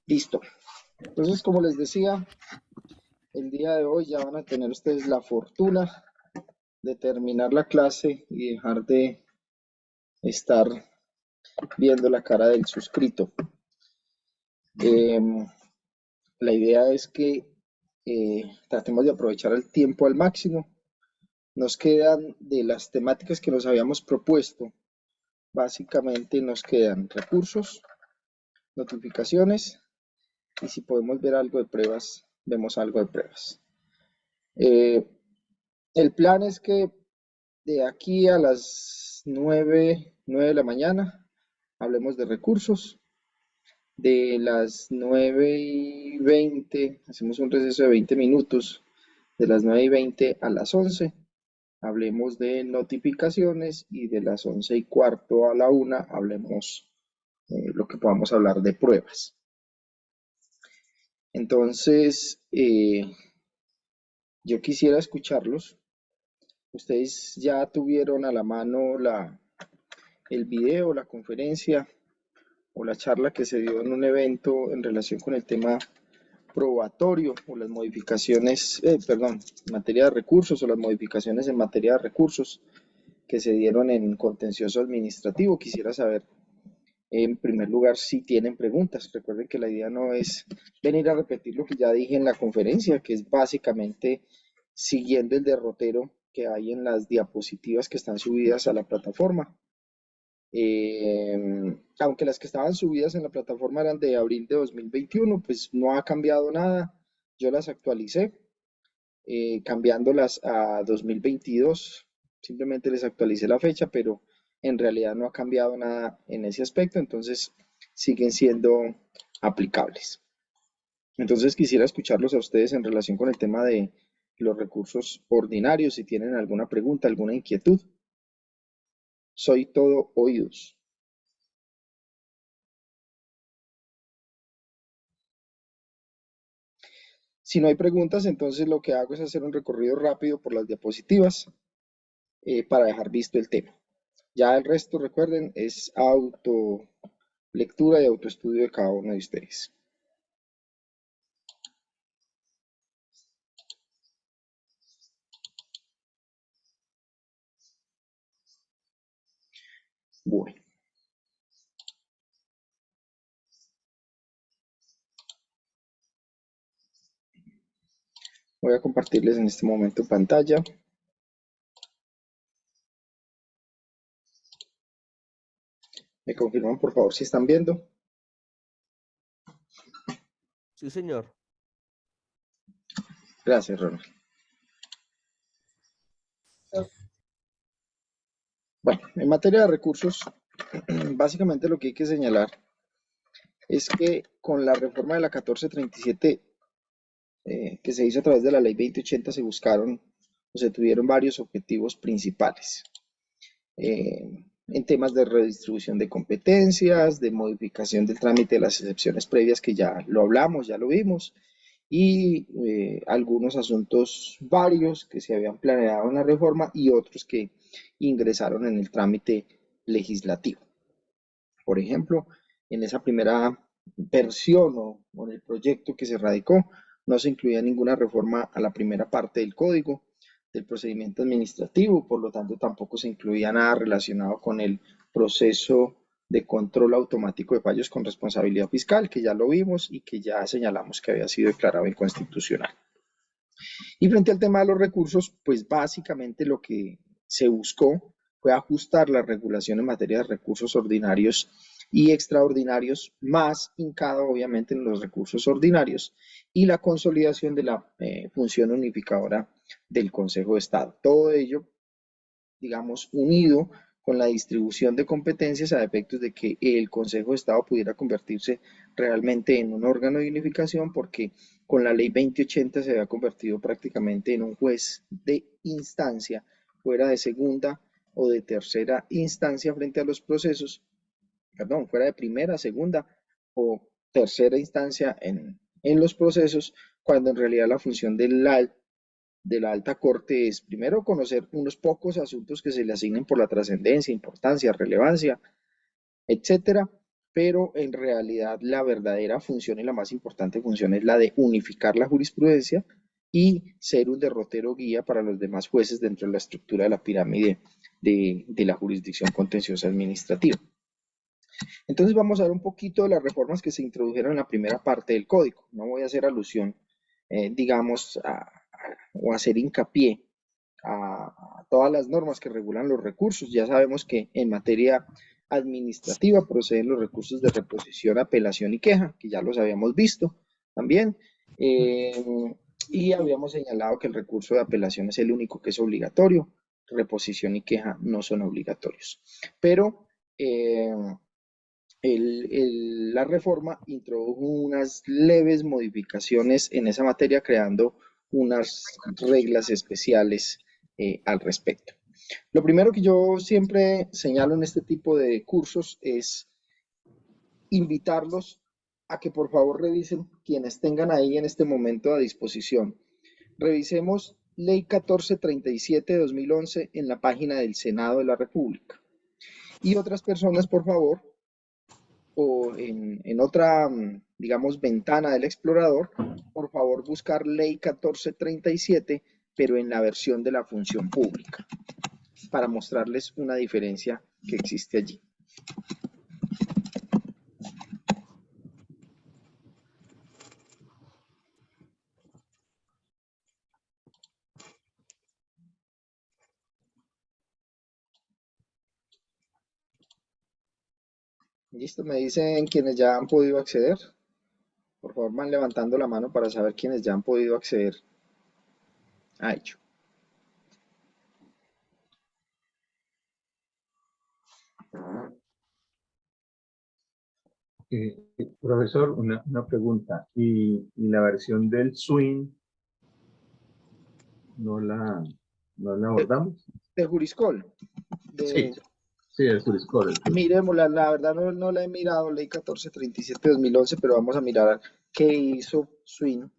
Listo. Entonces, como les decía, el día de hoy ya van a tener ustedes la fortuna de terminar la clase y dejar de estar viendo la cara del suscrito. La idea es que tratemos de aprovechar el tiempo al máximo. Nos quedan de las temáticas que nos habíamos propuesto, básicamente nos quedan recursos, notificaciones y si podemos ver algo de pruebas, vemos algo de pruebas. El plan es que de aquí a las 9 de la mañana hablemos de recursos. De las 9:20, hacemos un receso de 20 minutos. De las 9:20 a las 11 hablemos de notificaciones y de las 11:15 a la 1 hablemos lo que podamos hablar de pruebas. Entonces, yo quisiera escucharlos. Ustedes ya tuvieron a la mano el video, la conferencia o la charla que se dio en un evento en relación con el tema probatorio o las modificaciones, en materia de recursos o las modificaciones en materia de recursos que se dieron en contencioso administrativo. Quisiera saber, en primer lugar, si tienen preguntas. Recuerden que la idea no es venir a repetir lo que ya dije en la conferencia, que es básicamente siguiendo el derrotero que hay en las diapositivas que están subidas a la plataforma. Aunque las que estaban subidas en la plataforma eran de abril de 2021, pues no ha cambiado nada. Yo las actualicé, cambiándolas a 2022. Simplemente les actualicé la fecha, pero en realidad no ha cambiado nada en ese aspecto, entonces siguen siendo aplicables. Entonces quisiera escucharlos a ustedes en relación con el tema de los recursos ordinarios, si tienen alguna pregunta, alguna inquietud. Soy todo oídos. Si no hay preguntas, entonces lo que hago es hacer un recorrido rápido por las diapositivas para dejar visto el tema. Ya el resto, recuerden, es autolectura y autoestudio de cada uno de ustedes. Bueno. Voy a compartirles en este momento pantalla. ¿Me confirman, por favor, si están viendo? Sí, señor. Gracias, Ronald. Bueno, en materia de recursos, básicamente lo que hay que señalar es que con la reforma de la 1437 que se hizo a través de la ley 2080 se buscaron o se tuvieron varios objetivos principales. En temas de redistribución de competencias, de modificación del trámite de las excepciones previas que ya lo hablamos, ya lo vimos, y algunos asuntos varios que se habían planeado en la reforma y otros que ingresaron en el trámite legislativo. Por ejemplo, en esa primera versión o en el proyecto que se radicó, no se incluía ninguna reforma a la primera parte del código del procedimiento administrativo, por lo tanto tampoco se incluía nada relacionado con el proceso de control automático de fallos con responsabilidad fiscal, que ya lo vimos y que ya señalamos que había sido declarado inconstitucional. Y frente al tema de los recursos, pues básicamente lo que se buscó fue ajustar la regulación en materia de recursos ordinarios y extraordinarios, más hincado obviamente en los recursos ordinarios y la consolidación de la función unificadora del Consejo de Estado. Todo ello, digamos, unido con la distribución de competencias a efectos de que el Consejo de Estado pudiera convertirse realmente en un órgano de unificación, porque con la ley 2080 se había convertido prácticamente en un juez de instancia, fuera de segunda o de tercera instancia frente a los procesos, perdón, fuera de primera, segunda o tercera instancia en los procesos, cuando en realidad la función de la alta corte es primero conocer unos pocos asuntos que se le asignen por la trascendencia, importancia, relevancia, etcétera, pero en realidad la verdadera función y la más importante función es la de unificar la jurisprudencia y ser un derrotero guía para los demás jueces dentro de la estructura de la pirámide de la jurisdicción contenciosa administrativa. Entonces vamos a ver un poquito de las reformas que se introdujeron en la primera parte del código. No voy a hacer alusión, digamos, o hacer hincapié a todas las normas que regulan los recursos. Ya sabemos que en materia administrativa proceden los recursos de reposición, apelación y queja, que ya los habíamos visto también. Y habíamos señalado que el recurso de apelación es el único que es obligatorio. Reposición y queja no son obligatorios. Pero la reforma introdujo unas leves modificaciones en esa materia, creando unas reglas especiales al respecto. Lo primero que yo siempre señalo en este tipo de cursos es invitarlos a que por favor revisen, quienes tengan ahí en este momento a disposición. Revisemos Ley 1437 de 2011 en la página del Senado de la República. Y otras personas, por favor, o en otra, digamos, ventana del explorador, por favor buscar Ley 1437, pero en la versión de la función pública, para mostrarles una diferencia que existe allí. ¿Listo? Me dicen quienes ya han podido acceder. Por favor, van levantando la mano para saber quiénes ya han podido acceder a ello. Profesor, una pregunta. ¿Y la versión del swing no la abordamos? De Juriscol. Sí, sí, el Juriscore. Miremos, la verdad no la he mirado, Ley 1437 de 2011, pero vamos a mirar qué hizo Swing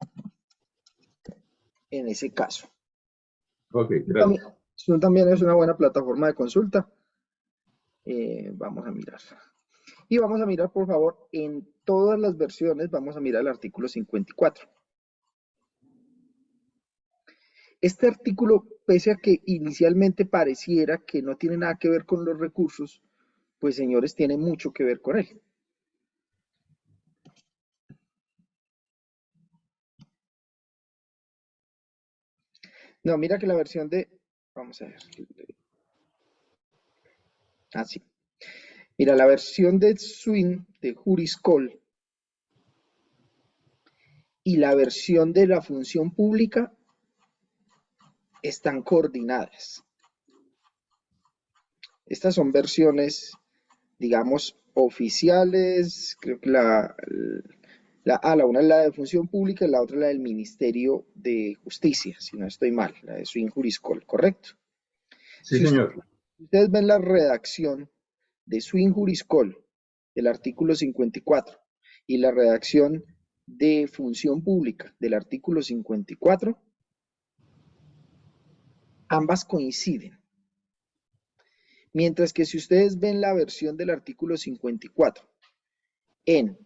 en ese caso. Ok, gracias. Swing también es una buena plataforma de consulta. Vamos a mirar. Y vamos a mirar, por favor, en todas las versiones, vamos a mirar el artículo 54. Este artículo, pese a que inicialmente pareciera que no tiene nada que ver con los recursos, pues señores, tiene mucho que ver con él. No, mira que la versión de, vamos a ver, así. Mira, la versión de Swing de Juriscol y la versión de la función pública están coordinadas. Estas son versiones, digamos, oficiales. Creo que la una es la de función pública y la otra es la del Ministerio de Justicia, si no estoy mal, la de Swing Juriscol, ¿correcto? Sí, señor. Ustedes ven la redacción de Swing Juriscol del artículo 54 y la redacción de función pública del artículo 54, ambas coinciden. Mientras que si ustedes ven la versión del artículo 54 en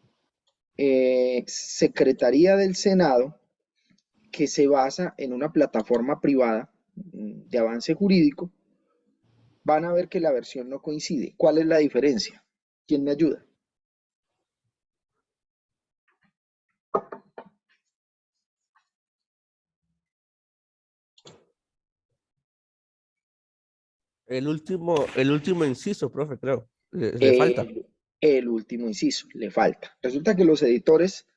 Secretaría del Senado, que se basa en una plataforma privada de avance jurídico, van a ver que la versión no coincide. ¿Cuál es la diferencia? ¿Quién me ayuda? El último inciso, profe, creo. Le falta. El último inciso, le falta. Resulta que los editores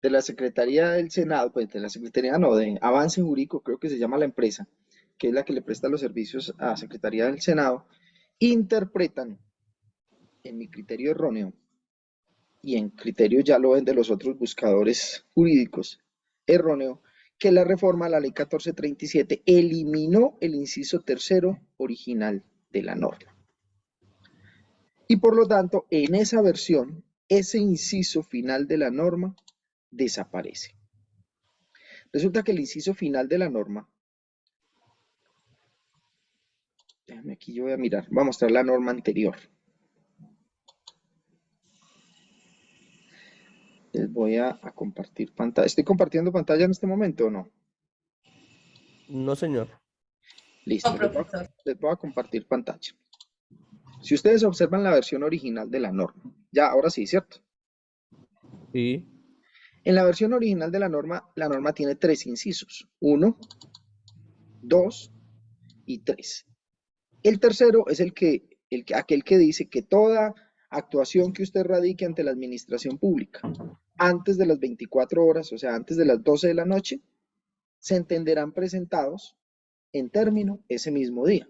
de la Secretaría del Senado, pues de la Secretaría no, de Avance Jurídico, creo que se llama la empresa, que es la que le presta los servicios a la Secretaría del Senado, interpretan, en mi criterio erróneo, y en criterio ya lo ven de los otros buscadores jurídicos, erróneo, que la reforma a la ley 1437 eliminó el inciso tercero original de la norma. Y por lo tanto, en esa versión, ese inciso final de la norma desaparece. Resulta que el inciso final de la norma, déjame aquí, yo voy a mirar, voy a mostrar la norma anterior. les voy a compartir pantalla. ¿Estoy compartiendo pantalla en este momento o no? No, señor. Listo, No, profesor. les voy a compartir pantalla. Si ustedes observan la versión original de la norma, ya, ahora sí, ¿cierto? Sí. En la versión original de la norma tiene 3 incisos, 1, 2 y 3. El tercero es aquel que dice que toda actuación que usted radique ante la administración pública antes de las 24 horas, o sea, antes de las 12 de la noche, se entenderán presentados en término ese mismo día.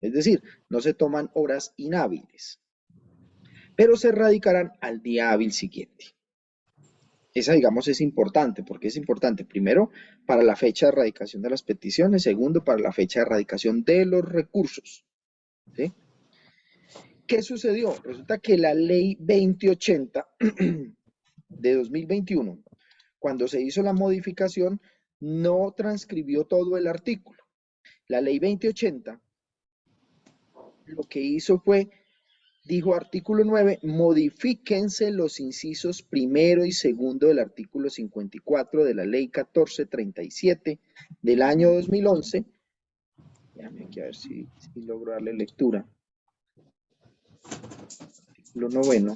Es decir, no se toman horas inhábiles, pero se radicarán al día hábil siguiente. Esa, digamos, es importante, porque es importante, primero, para la fecha de erradicación de las peticiones, segundo, para la fecha de erradicación de los recursos. ¿Sí? ¿Qué sucedió? Resulta que la ley 2080 de 2021, cuando se hizo la modificación, no transcribió todo el artículo. La ley 2080 lo que hizo fue, dijo artículo 9, modifíquense los incisos primero y segundo del artículo 54 de la ley 1437 del año 2011. Déjame aquí a ver si logro darle lectura. Artículo 9.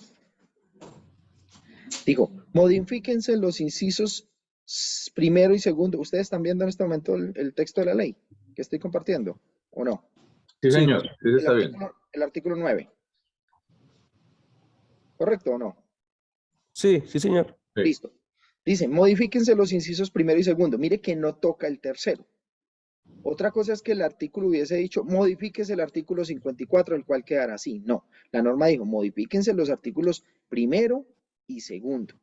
Dijo, modifíquense los incisos primero y segundo. ¿Ustedes están viendo en este momento el texto de la ley que estoy compartiendo o no? Sí, señor, sí, está bien. El artículo 9. ¿Correcto o no? Sí, sí, señor. Sí. Listo. Dice, modifíquense los incisos primero y segundo. Mire que no toca el tercero. Otra cosa es que el artículo hubiese dicho, modifíquese el artículo 54, el cual quedará así. No, la norma dijo, modifíquense los artículos primero y segundo.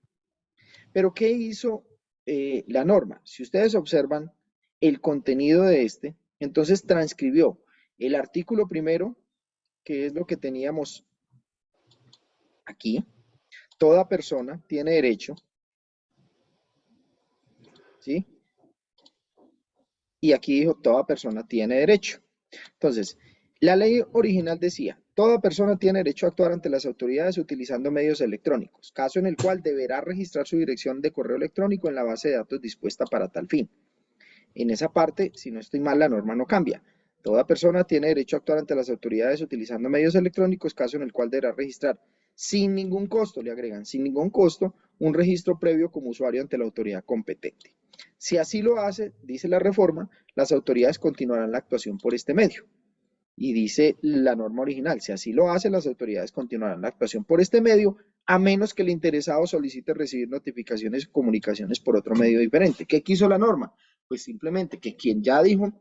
Pero ¿qué hizo la norma? Si ustedes observan el contenido de este, entonces transcribió el artículo primero, que es lo que teníamos aquí. Toda persona tiene derecho, ¿sí? Y aquí dijo, toda persona tiene derecho. Entonces, la ley original decía, toda persona tiene derecho a actuar ante las autoridades utilizando medios electrónicos, caso en el cual deberá registrar su dirección de correo electrónico en la base de datos dispuesta para tal fin. En esa parte, si no estoy mal, la norma no cambia. Toda persona tiene derecho a actuar ante las autoridades utilizando medios electrónicos, caso en el cual deberá registrar sin ningún costo, le agregan, sin ningún costo, un registro previo como usuario ante la autoridad competente. Si así lo hace, dice la reforma, las autoridades continuarán la actuación por este medio. Y dice la norma original, si así lo hace, las autoridades continuarán la actuación por este medio, a menos que el interesado solicite recibir notificaciones o comunicaciones por otro medio diferente. ¿Qué quiso la norma? Pues simplemente que quien ya dijo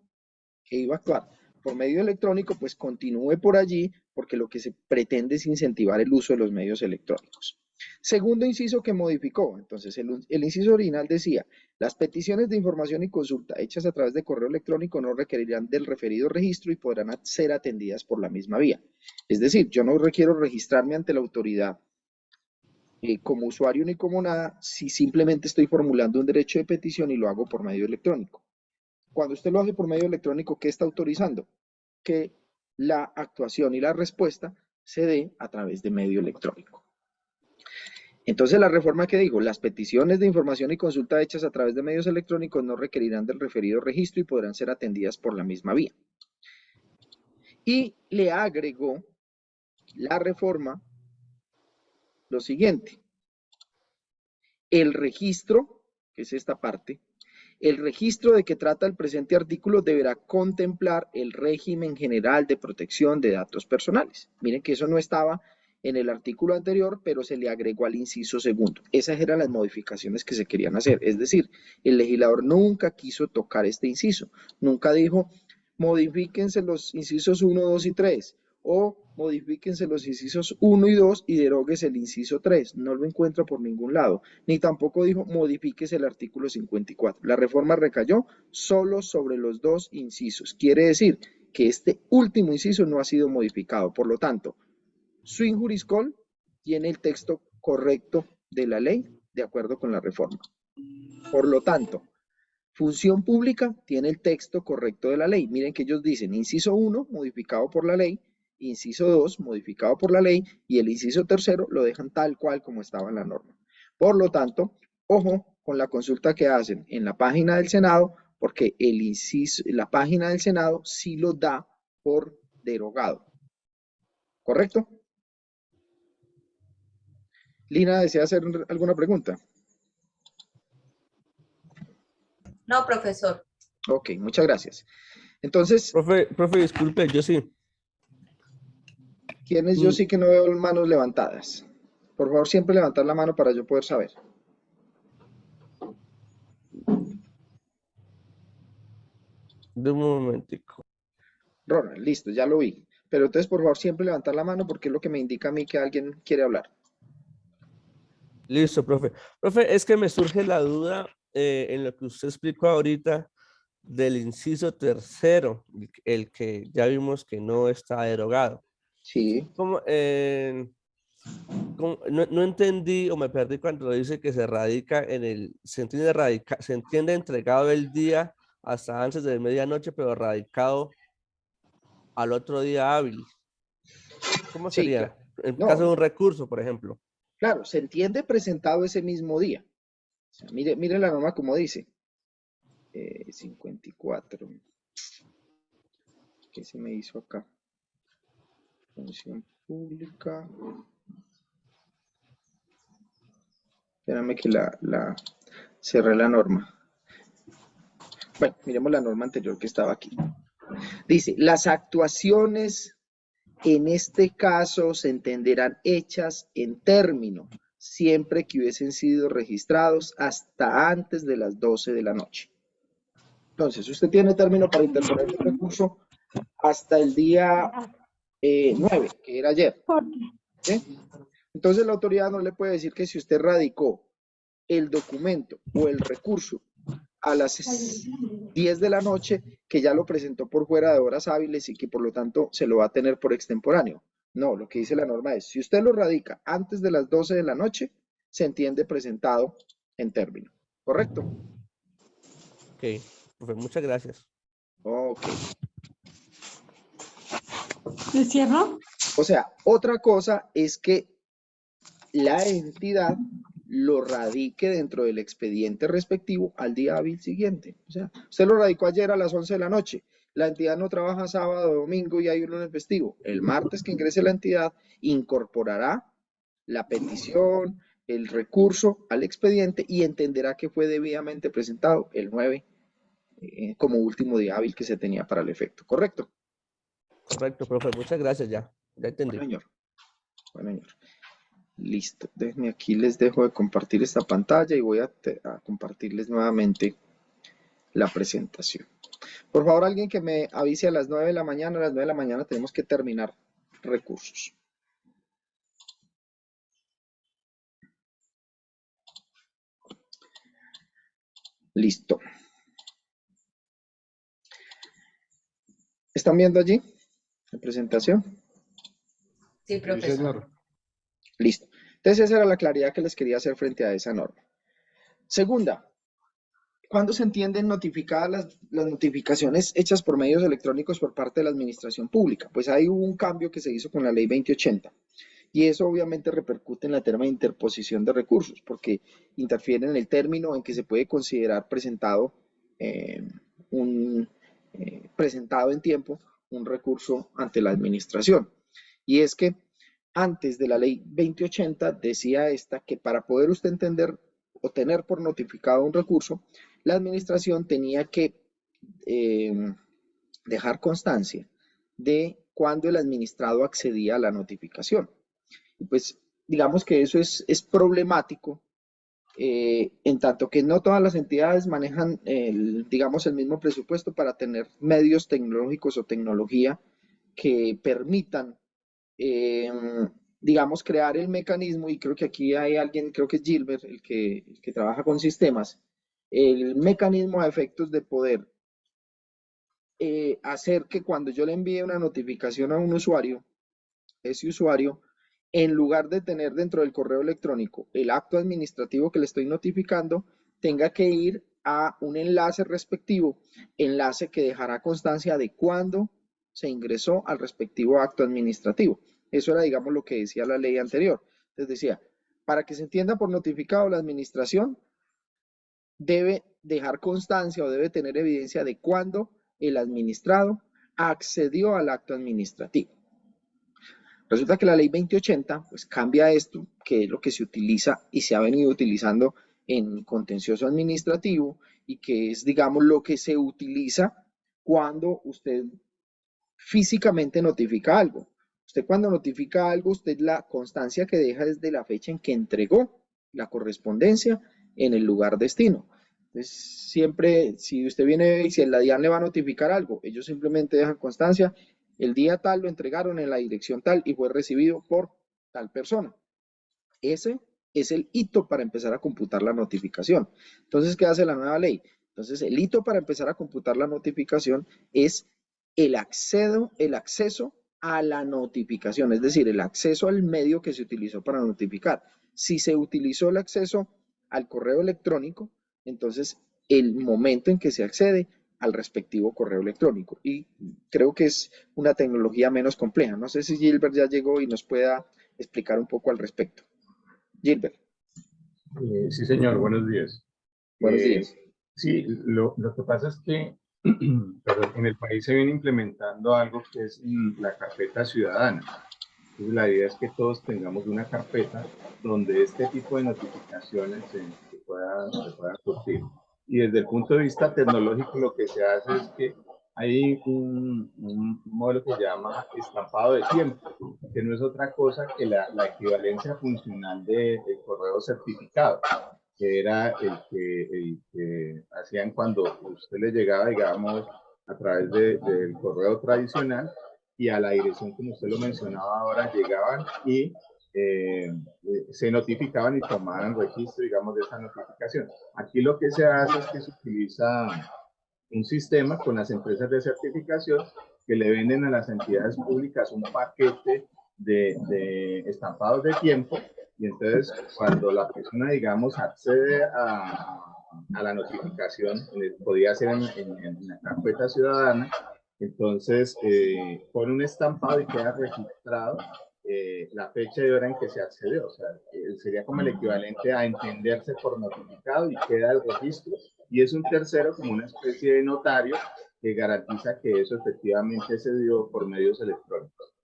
que iba a actuar por medio electrónico, pues continúe por allí, porque lo que se pretende es incentivar el uso de los medios electrónicos. Segundo inciso que modificó, entonces el inciso original decía, las peticiones de información y consulta hechas a través de correo electrónico no requerirán del referido registro y podrán ser atendidas por la misma vía. Es decir, yo no requiero registrarme ante la autoridad como usuario ni como nada, si simplemente estoy formulando un derecho de petición y lo hago por medio electrónico. Cuando usted lo hace por medio electrónico, ¿qué está autorizando? Que la actuación y la respuesta se dé a través de medio electrónico. Entonces, la reforma que digo, las peticiones de información y consulta hechas a través de medios electrónicos no requerirán del referido registro y podrán ser atendidas por la misma vía. Y le agregó la reforma lo siguiente. El registro, que es esta parte, el registro de que trata el presente artículo deberá contemplar el régimen general de protección de datos personales. Miren que eso no estaba en el artículo anterior, pero se le agregó al inciso segundo. Esas eran las modificaciones que se querían hacer. Es decir, el legislador nunca quiso tocar este inciso. Nunca dijo, modifíquense los incisos 1, 2 y 3. O modifíquense los incisos 1 y 2 y deróguese el inciso 3. No lo encuentra por ningún lado. Ni tampoco dijo modifíquese el artículo 54. La reforma recayó solo sobre los dos incisos. Quiere decir que este último inciso no ha sido modificado. Por lo tanto, Swing Juriscol tiene el texto correcto de la ley de acuerdo con la reforma. Por lo tanto, Función Pública tiene el texto correcto de la ley. Miren que ellos dicen inciso 1 modificado por la ley, inciso 2 modificado por la ley y el inciso tercero lo dejan tal cual como estaba en la norma. Por lo tanto, ojo con la consulta que hacen en la página del Senado, porque la página del Senado sí lo da por derogado. ¿Correcto? Lina, ¿desea hacer alguna pregunta? No, profesor. Ok, muchas gracias. Entonces, Profe, disculpe, yo sí. ¿quiénes? Yo sí que no veo manos levantadas. Por favor, siempre levantar la mano para yo poder saber. De un momentico. Ronald, listo, ya lo vi. Pero entonces, por favor, siempre levantar la mano porque es lo que me indica a mí que alguien quiere hablar. Listo, profe. Profe, es que me surge la duda en lo que usted explicó ahorita del inciso tercero, el que ya vimos que no está derogado. Sí, ¿Cómo, no entendí o me perdí cuando dice que se radica en se entiende entregado el día hasta antes de medianoche, pero radicado al otro día hábil. ¿Cómo sí, claro. sería? En No, caso de no, un recurso, por ejemplo. claro, se entiende presentado ese mismo día. O sea, mire la norma como dice. 54. ¿Qué se me hizo acá? Función pública. Espérame que cerré la norma. Bueno, miremos la norma anterior que estaba aquí. Dice, las actuaciones en este caso se entenderán hechas en término, siempre que hubiesen sido registrados hasta antes de las 12 de la noche. Entonces, usted tiene término para interponer el recurso hasta el día 9, que era ayer. ¿Sí? Entonces, la autoridad no le puede decir que si usted radicó el documento o el recurso a las 10 de la noche, que ya lo presentó por fuera de horas hábiles y que por lo tanto se lo va a tener por extemporáneo. No, lo que dice la norma es, si usted lo radica antes de las 12 de la noche, se entiende presentado en término. ¿Correcto? Ok, profe, muchas gracias. Ok. ¿Le cierro? O sea, otra cosa es que la entidad lo radique dentro del expediente respectivo al día hábil siguiente. O sea, usted lo radicó ayer a las 11 de la noche. La entidad no trabaja sábado, domingo y hay un lunes festivo. El martes que ingrese la entidad incorporará la petición, el recurso al expediente y entenderá que fue debidamente presentado el 9 como último día hábil que se tenía para el efecto. ¿Correcto? Correcto, profe, muchas gracias ya. Ya entendí. Bueno, señor. Bueno, señor. Listo, déjenme aquí, les dejo de compartir esta pantalla y voy a compartirles nuevamente la presentación. Por favor, alguien que me avise a las 9 de la mañana, a las 9 de la mañana tenemos que terminar recursos. Listo. ¿Están viendo allí la presentación? Sí, profesor. señor. Listo. Entonces esa era la claridad que les quería hacer frente a esa norma. Segunda, ¿cuándo se entienden notificadas las notificaciones hechas por medios electrónicos por parte de la administración pública? Pues ahí hubo un cambio que se hizo con la ley 2080 y eso obviamente repercute en la tema de interposición de recursos porque interfiere en el término en que se puede considerar presentado presentado en tiempo un recurso ante la administración. Y es que antes de la ley 2080 decía esta que para poder usted entender o tener por notificado un recurso, la administración tenía que dejar constancia de cuando el administrado accedía a la notificación. Y pues digamos que eso es problemático en tanto que no todas las entidades manejan, digamos, el mismo presupuesto para tener medios tecnológicos o tecnología que permitan, digamos, crear el mecanismo, y creo que aquí hay alguien, creo que es Gilbert, el que trabaja con sistemas, el mecanismo a efectos de poder hacer que cuando yo le envíe una notificación a un usuario, ese usuario, en lugar de tener dentro del correo electrónico el acto administrativo que le estoy notificando, tenga que ir a un enlace respectivo, enlace que dejará constancia de cuándo se ingresó al respectivo acto administrativo. Eso era, digamos, lo que decía la ley anterior. Entonces decía, para que se entienda por notificado, la administración debe dejar constancia o debe tener evidencia de cuándo el administrado accedió al acto administrativo. Resulta que la ley 2080 pues cambia esto, que es lo que se utiliza y se ha venido utilizando en contencioso administrativo y que es, digamos, lo que se utiliza cuando usted físicamente notifica algo. Usted cuando notifica algo, usted la constancia que deja es de la fecha en que entregó la correspondencia en el lugar destino. Entonces, siempre, si usted viene y si la DIAN le va a notificar algo, ellos simplemente dejan constancia, el día tal lo entregaron en la dirección tal y fue recibido por tal persona. Ese es el hito para empezar a computar la notificación. Entonces, ¿qué hace la nueva ley? Entonces, el hito para empezar a computar la notificación es el acceso a la notificación, es decir, el acceso al medio que se utilizó para notificar. Si se utilizó el acceso al correo electrónico, entonces el momento en que se accede al respectivo correo electrónico. Y creo que es una tecnología menos compleja. No sé si Gilbert ya llegó y nos pueda explicar un poco al respecto. Gilbert. Sí, señor, buenos días. Buenos días. Sí, lo que pasa es que perdón, en el país se viene implementando algo que es la carpeta ciudadana. Entonces, la idea es que todos tengamos una carpeta donde este tipo de notificaciones se puedan surtir. Y desde el punto de vista tecnológico, lo que se hace es que hay un modelo que se llama estampado de tiempo, que no es otra cosa que la equivalencia funcional del correo certificado, que era el que hacían cuando usted le llegaba, digamos, a través del correo tradicional, y a la dirección, como usted lo mencionaba ahora, llegaban y se notificaban y tomaban registro, digamos, de esa notificación. Aquí lo que se hace es que se utiliza un sistema con las empresas de certificación que le venden a las entidades públicas un paquete de estampados de tiempo, y entonces cuando la persona, digamos, accede a la notificación, podría ser en la carpeta ciudadana, entonces pone un estampado y queda registrado la fecha y hora en que se accedió. O sea, sería como el equivalente a entenderse por notificado y queda el registro, y es un tercero como una especie de notario que garantiza que eso efectivamente se dio por medios electrónicos.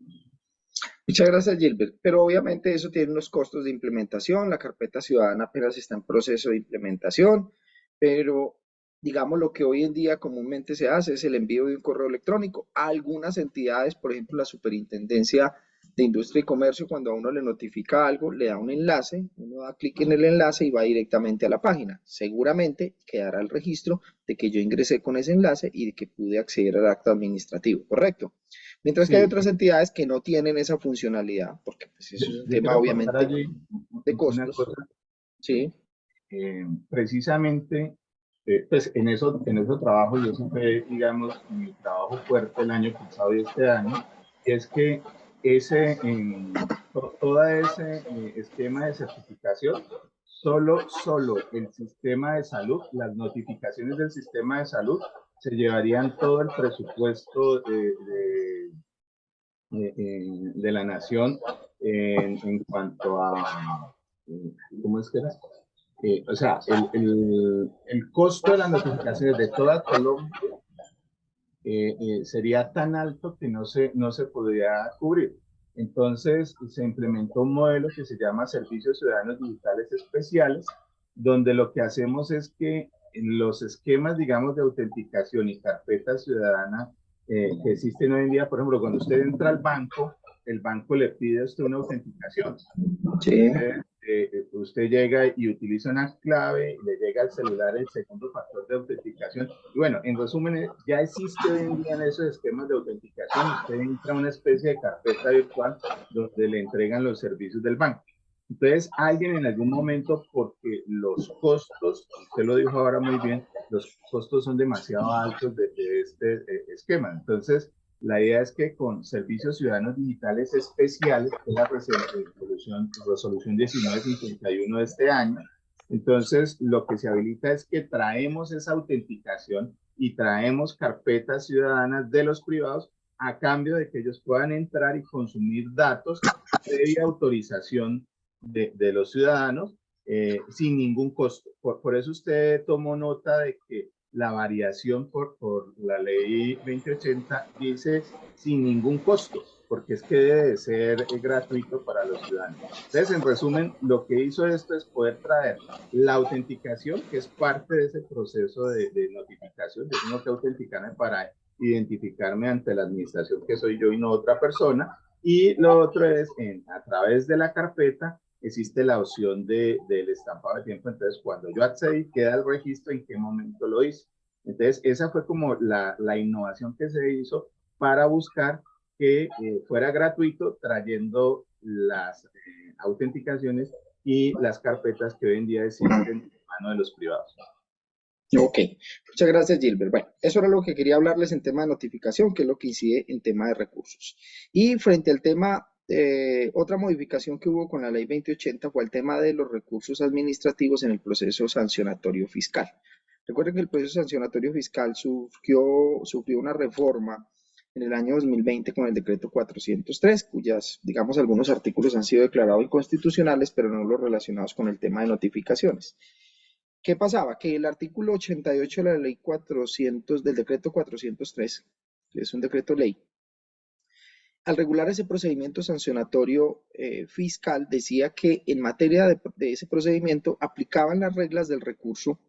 Muchas gracias, Gilbert. Pero obviamente eso tiene unos costos de implementación. La carpeta ciudadana apenas está en proceso de implementación, pero digamos lo que hoy en día comúnmente se hace es el envío de un correo electrónico a algunas entidades, por ejemplo, la Superintendencia de Industria y Comercio, cuando a uno le notifica algo, le da un enlace, uno da clic en el enlace y va directamente a la página. Seguramente quedará el registro de que yo ingresé con ese enlace y de que pude acceder al acto administrativo, ¿correcto? Mientras que hay otras entidades que no tienen esa funcionalidad, porque pues, eso es un tema obviamente allí de una costos. cosa, Sí. precisamente, pues en eso trabajo. Yo siempre, digamos, mi trabajo fuerte el año pasado y este año, y es que todo ese esquema de certificación, solo el sistema de salud, las notificaciones del sistema de salud, se llevarían todo el presupuesto de la nación en cuanto a, ¿cómo es que era? O sea, el costo de las notificaciones de toda Colombia sería tan alto que no se podría cubrir. Entonces se implementó un modelo que se llama Servicios Ciudadanos Digitales Especiales, donde lo que hacemos es que en los esquemas, digamos, de autenticación y carpeta ciudadana que existen hoy en día, por ejemplo, cuando usted entra al banco, el banco le pide a usted una autenticación. Sí. Usted llega y utiliza una clave, y le llega al celular el segundo factor de autenticación. Y bueno, en resumen, ya existe hoy en día en esos esquemas de autenticación. Usted entra a una especie de carpeta virtual donde le entregan los servicios del banco. Entonces, alguien en algún momento, porque los costos, usted lo dijo ahora muy bien, los costos son demasiado altos de este esquema. Entonces, la idea es que con servicios ciudadanos digitales especiales, que es la resolución 1951 de este año, entonces lo que se habilita es que traemos esa autenticación y traemos carpetas ciudadanas de los privados a cambio de que ellos puedan entrar y consumir datos previa autorización de los ciudadanos sin ningún costo. Por eso usted tomó nota de que la variación por la ley 2080 dice sin ningún costo, porque es que debe de ser gratuito para los ciudadanos. Entonces, en resumen, lo que hizo esto es poder traer la autenticación, que es parte de ese proceso de notificación. Yo tengo que autenticarme para identificarme ante la administración que soy yo y no otra persona. Y lo otro es, a través de la carpeta, existe la opción del estampado de tiempo. Entonces, cuando yo accedí, queda el registro en qué momento lo hice. Entonces, esa fue como la innovación que se hizo para buscar que fuera gratuito, trayendo las autenticaciones y las carpetas que hoy en día existen en manos de los privados. Ok, muchas gracias, Gilbert. Bueno, eso era lo que quería hablarles en tema de notificación, que es lo que incide en tema de recursos. Y frente al tema, otra modificación que hubo con la ley 2080 fue el tema de los recursos administrativos en el proceso sancionatorio fiscal. Recuerden que el proceso sancionatorio fiscal sufrió una reforma en el año 2020 con el decreto 403, cuyas, digamos, algunos artículos han sido declarados inconstitucionales, pero no los relacionados con el tema de notificaciones. ¿Qué pasaba? Que el artículo 88 de la ley 400, del decreto 403, que es un decreto ley, al regular ese procedimiento sancionatorio fiscal, decía que en materia de ese procedimiento aplicaban las reglas del recurso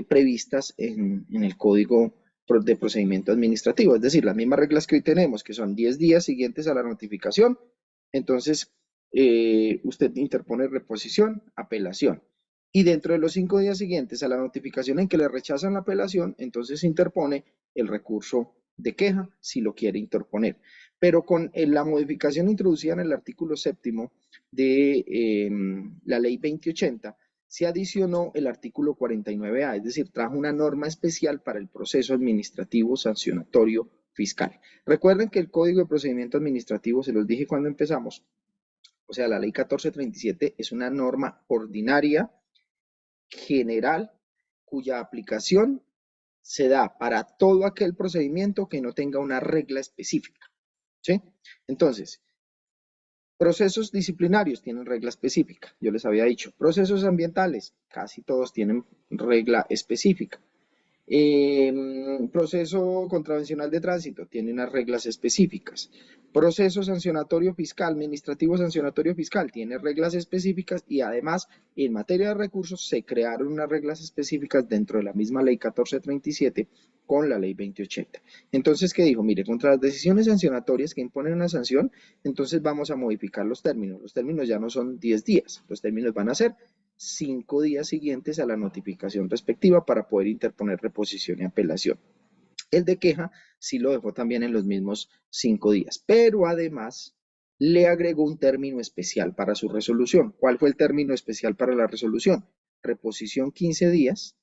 previstas en el Código de Procedimiento Administrativo, es decir, las mismas reglas que hoy tenemos, que son 10 días siguientes a la notificación. Entonces, usted interpone reposición, apelación. Y dentro de los 5 días siguientes a la notificación en que le rechazan la apelación, entonces interpone el recurso de queja si lo quiere interponer. Pero con la modificación introducida en el artículo 7º de la ley 2080, se adicionó el artículo 49A, es decir, trajo una norma especial para el proceso administrativo sancionatorio fiscal. Recuerden que el Código de Procedimiento Administrativo, se los dije cuando empezamos, o sea, la ley 1437 es una norma ordinaria general cuya aplicación se da para todo aquel procedimiento que no tenga una regla específica, ¿sí? Entonces, procesos disciplinarios tienen regla específica, yo les había dicho. Procesos ambientales, casi todos tienen regla específica. Proceso contravencional de tránsito tiene unas reglas específicas. Proceso sancionatorio fiscal, administrativo sancionatorio fiscal, tiene reglas específicas y además en materia de recursos se crearon unas reglas específicas dentro de la misma ley 1437 con la ley 2080. Entonces, ¿qué dijo? Mire, contra las decisiones sancionatorias que imponen una sanción, entonces vamos a modificar los términos. Los términos ya no son 10 días, los términos van a ser 5 días siguientes a la notificación respectiva para poder interponer reposición y apelación. El de queja sí lo dejó también en los mismos 5 días, pero además le agregó un término especial para su resolución. ¿Cuál fue el término especial para la resolución? Reposición 15 días,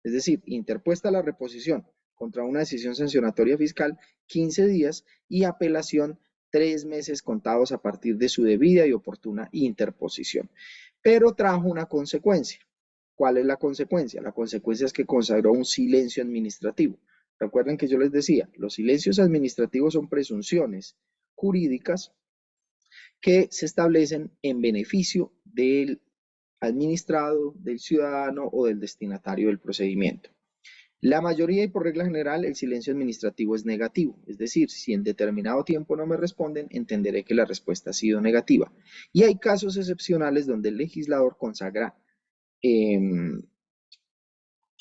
es decir, interpuesta la reposición contra una decisión sancionatoria fiscal, 15 días y apelación 3 meses contados a partir de su debida y oportuna interposición. Pero trajo una consecuencia. ¿Cuál es la consecuencia? La consecuencia es que consagró un silencio administrativo. Recuerden que yo les decía, los silencios administrativos son presunciones jurídicas que se establecen en beneficio del administrado, del ciudadano o del destinatario del procedimiento. La mayoría y por regla general el silencio administrativo es negativo, es decir, si en determinado tiempo no me responden, entenderé que la respuesta ha sido negativa. Y hay casos excepcionales donde el legislador consagra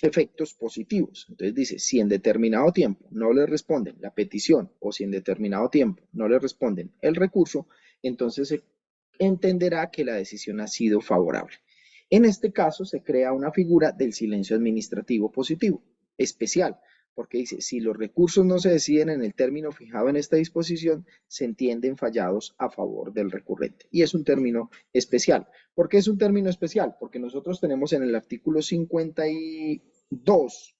efectos positivos. Entonces dice, si en determinado tiempo no le responden la petición o si en determinado tiempo no le responden el recurso, entonces se entenderá que la decisión ha sido favorable. En este caso se crea una figura del silencio administrativo positivo, especial, porque dice, si los recursos no se deciden en el término fijado en esta disposición, se entienden fallados a favor del recurrente. Y es un término especial. ¿Por qué es un término especial? Porque nosotros tenemos en el artículo 52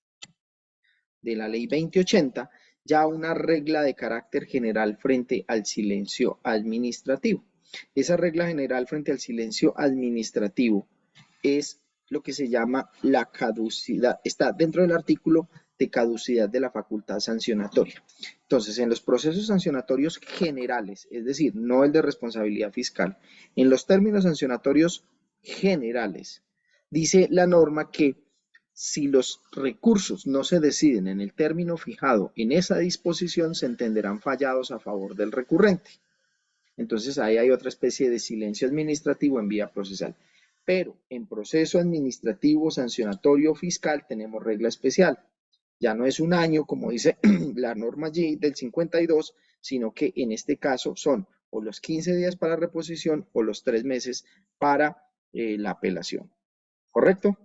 de la ley 2080 ya una regla de carácter general frente al silencio administrativo. Esa regla general frente al silencio administrativo es lo que se llama la caducidad. Está dentro del artículo de caducidad de la facultad sancionatoria. Entonces, en los procesos sancionatorios generales, es decir, no el de responsabilidad fiscal, en los términos sancionatorios generales, dice la norma que si los recursos no se deciden en el término fijado en esa disposición, se entenderán fallados a favor del recurrente. Entonces, ahí hay otra especie de silencio administrativo en vía procesal. Pero en proceso administrativo, sancionatorio, fiscal, tenemos regla especial. Ya no es un año, como dice la norma G del 52, sino que en este caso son o los 15 días para reposición o los 3 meses para la apelación. ¿Correcto?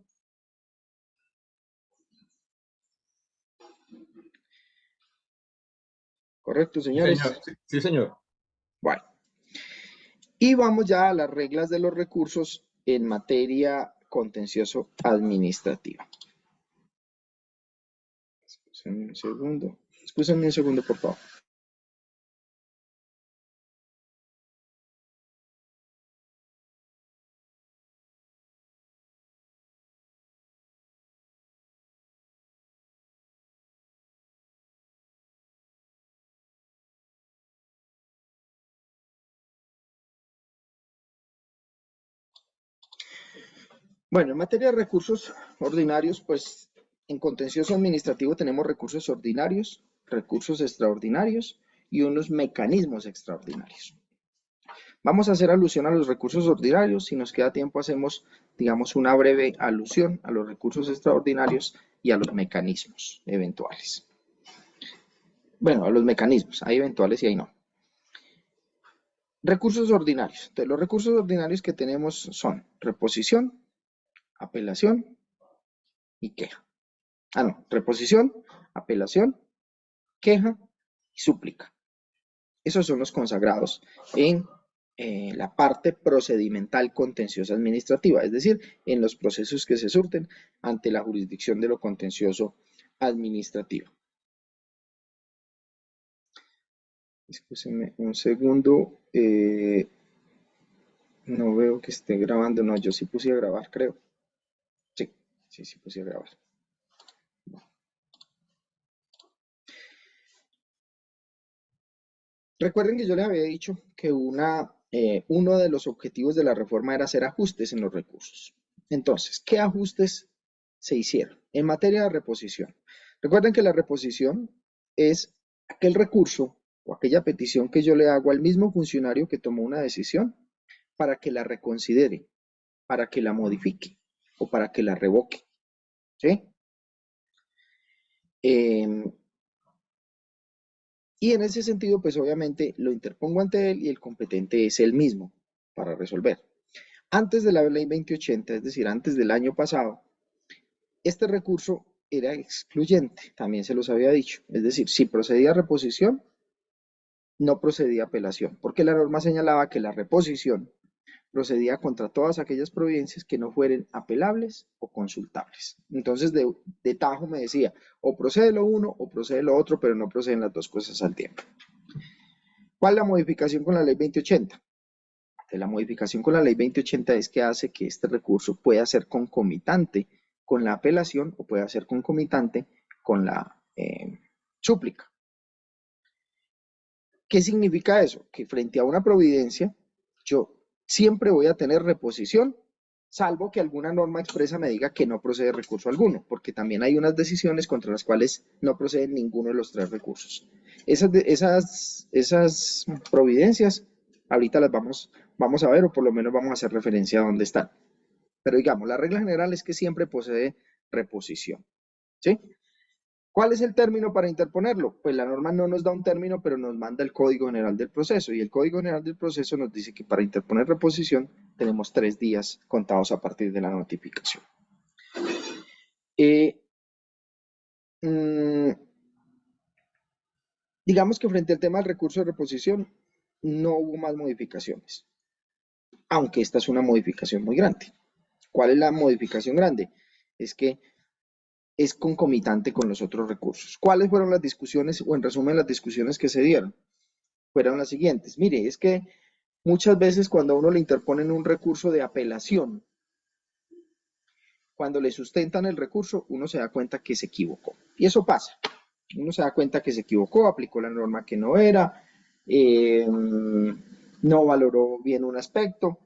¿Correcto, señores? Sí, señor. Sí, señor. Bueno. Y vamos ya a las reglas de los recursos en materia contencioso administrativa. Excúsenme un segundo, por favor. Bueno, en materia de recursos ordinarios, pues en contencioso administrativo tenemos recursos ordinarios, recursos extraordinarios y unos mecanismos extraordinarios. Vamos a hacer alusión a los recursos ordinarios. Si nos queda tiempo, hacemos, digamos, una breve alusión a los recursos extraordinarios y a los mecanismos eventuales. Bueno, a los mecanismos, hay eventuales y hay no. Recursos ordinarios. Entonces, los recursos ordinarios que tenemos son reposición, apelación y queja. Reposición, apelación, queja y súplica. Esos son los consagrados en la parte procedimental contenciosa administrativa, es decir, en los procesos que se surten ante la jurisdicción de lo contencioso administrativo. Excúsenme un segundo. No veo que esté grabando. No, yo sí puse a grabar, creo. Sí puse a grabar. Recuerden que yo les había dicho que uno de los objetivos de la reforma era hacer ajustes en los recursos. Entonces, ¿qué ajustes se hicieron? En materia de reposición. Recuerden que la reposición es aquel recurso o aquella petición que yo le hago al mismo funcionario que tomó una decisión para que la reconsidere, para que la modifique o para que la revoque. ¿Sí? Y en ese sentido, pues obviamente lo interpongo ante él y el competente es él mismo para resolver. Antes de la ley 2080, es decir, antes del año pasado, este recurso era excluyente, también se los había dicho. Es decir, si procedía a reposición, no procedía a apelación, porque la norma señalaba que la reposición procedía contra todas aquellas providencias que no fueran apelables o consultables. Entonces, de tajo me decía, o procede lo uno o procede lo otro, pero no proceden las dos cosas al tiempo. ¿Cuál es la modificación con la ley 2080? La modificación con la ley 2080 es que hace que este recurso pueda ser concomitante con la apelación o pueda ser concomitante con la súplica. ¿Qué significa eso? Que frente a una providencia, yo siempre voy a tener reposición, salvo que alguna norma expresa me diga que no procede recurso alguno, porque también hay unas decisiones contra las cuales no procede ninguno de los tres recursos. Esas providencias, ahorita las vamos a ver, o por lo menos vamos a hacer referencia a dónde están. Pero digamos, la regla general es que siempre procede reposición. ¿Sí? ¿Cuál es el término para interponerlo? Pues la norma no nos da un término, pero nos manda el Código General del Proceso. Y el Código General del Proceso nos dice que para interponer reposición tenemos 3 días contados a partir de la notificación. Digamos que frente al tema del recurso de reposición no hubo más modificaciones, aunque esta es una modificación muy grande. ¿Cuál es la modificación grande? Es que es concomitante con los otros recursos. ¿Cuáles fueron las discusiones, o en resumen las discusiones que se dieron? Fueron las siguientes. Mire, es que muchas veces cuando a uno le interponen un recurso de apelación, cuando le sustentan el recurso, uno se da cuenta que se equivocó. Y eso pasa. Uno se da cuenta que se equivocó, aplicó la norma que no era, no valoró bien un aspecto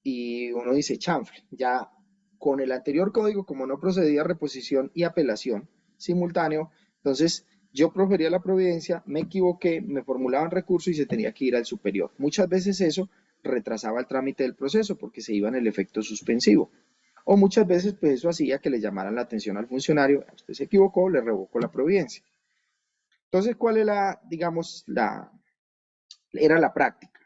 y uno dice, chanfle, ya con el anterior código, como no procedía a reposición y apelación simultáneo, entonces yo profería la providencia, me equivoqué, me formulaban recurso y se tenía que ir al superior. Muchas veces eso retrasaba el trámite del proceso porque se iba en el efecto suspensivo. O muchas veces pues eso hacía que le llamaran la atención al funcionario, usted se equivocó, le revocó la providencia. Entonces, ¿cuál era, digamos, era la práctica?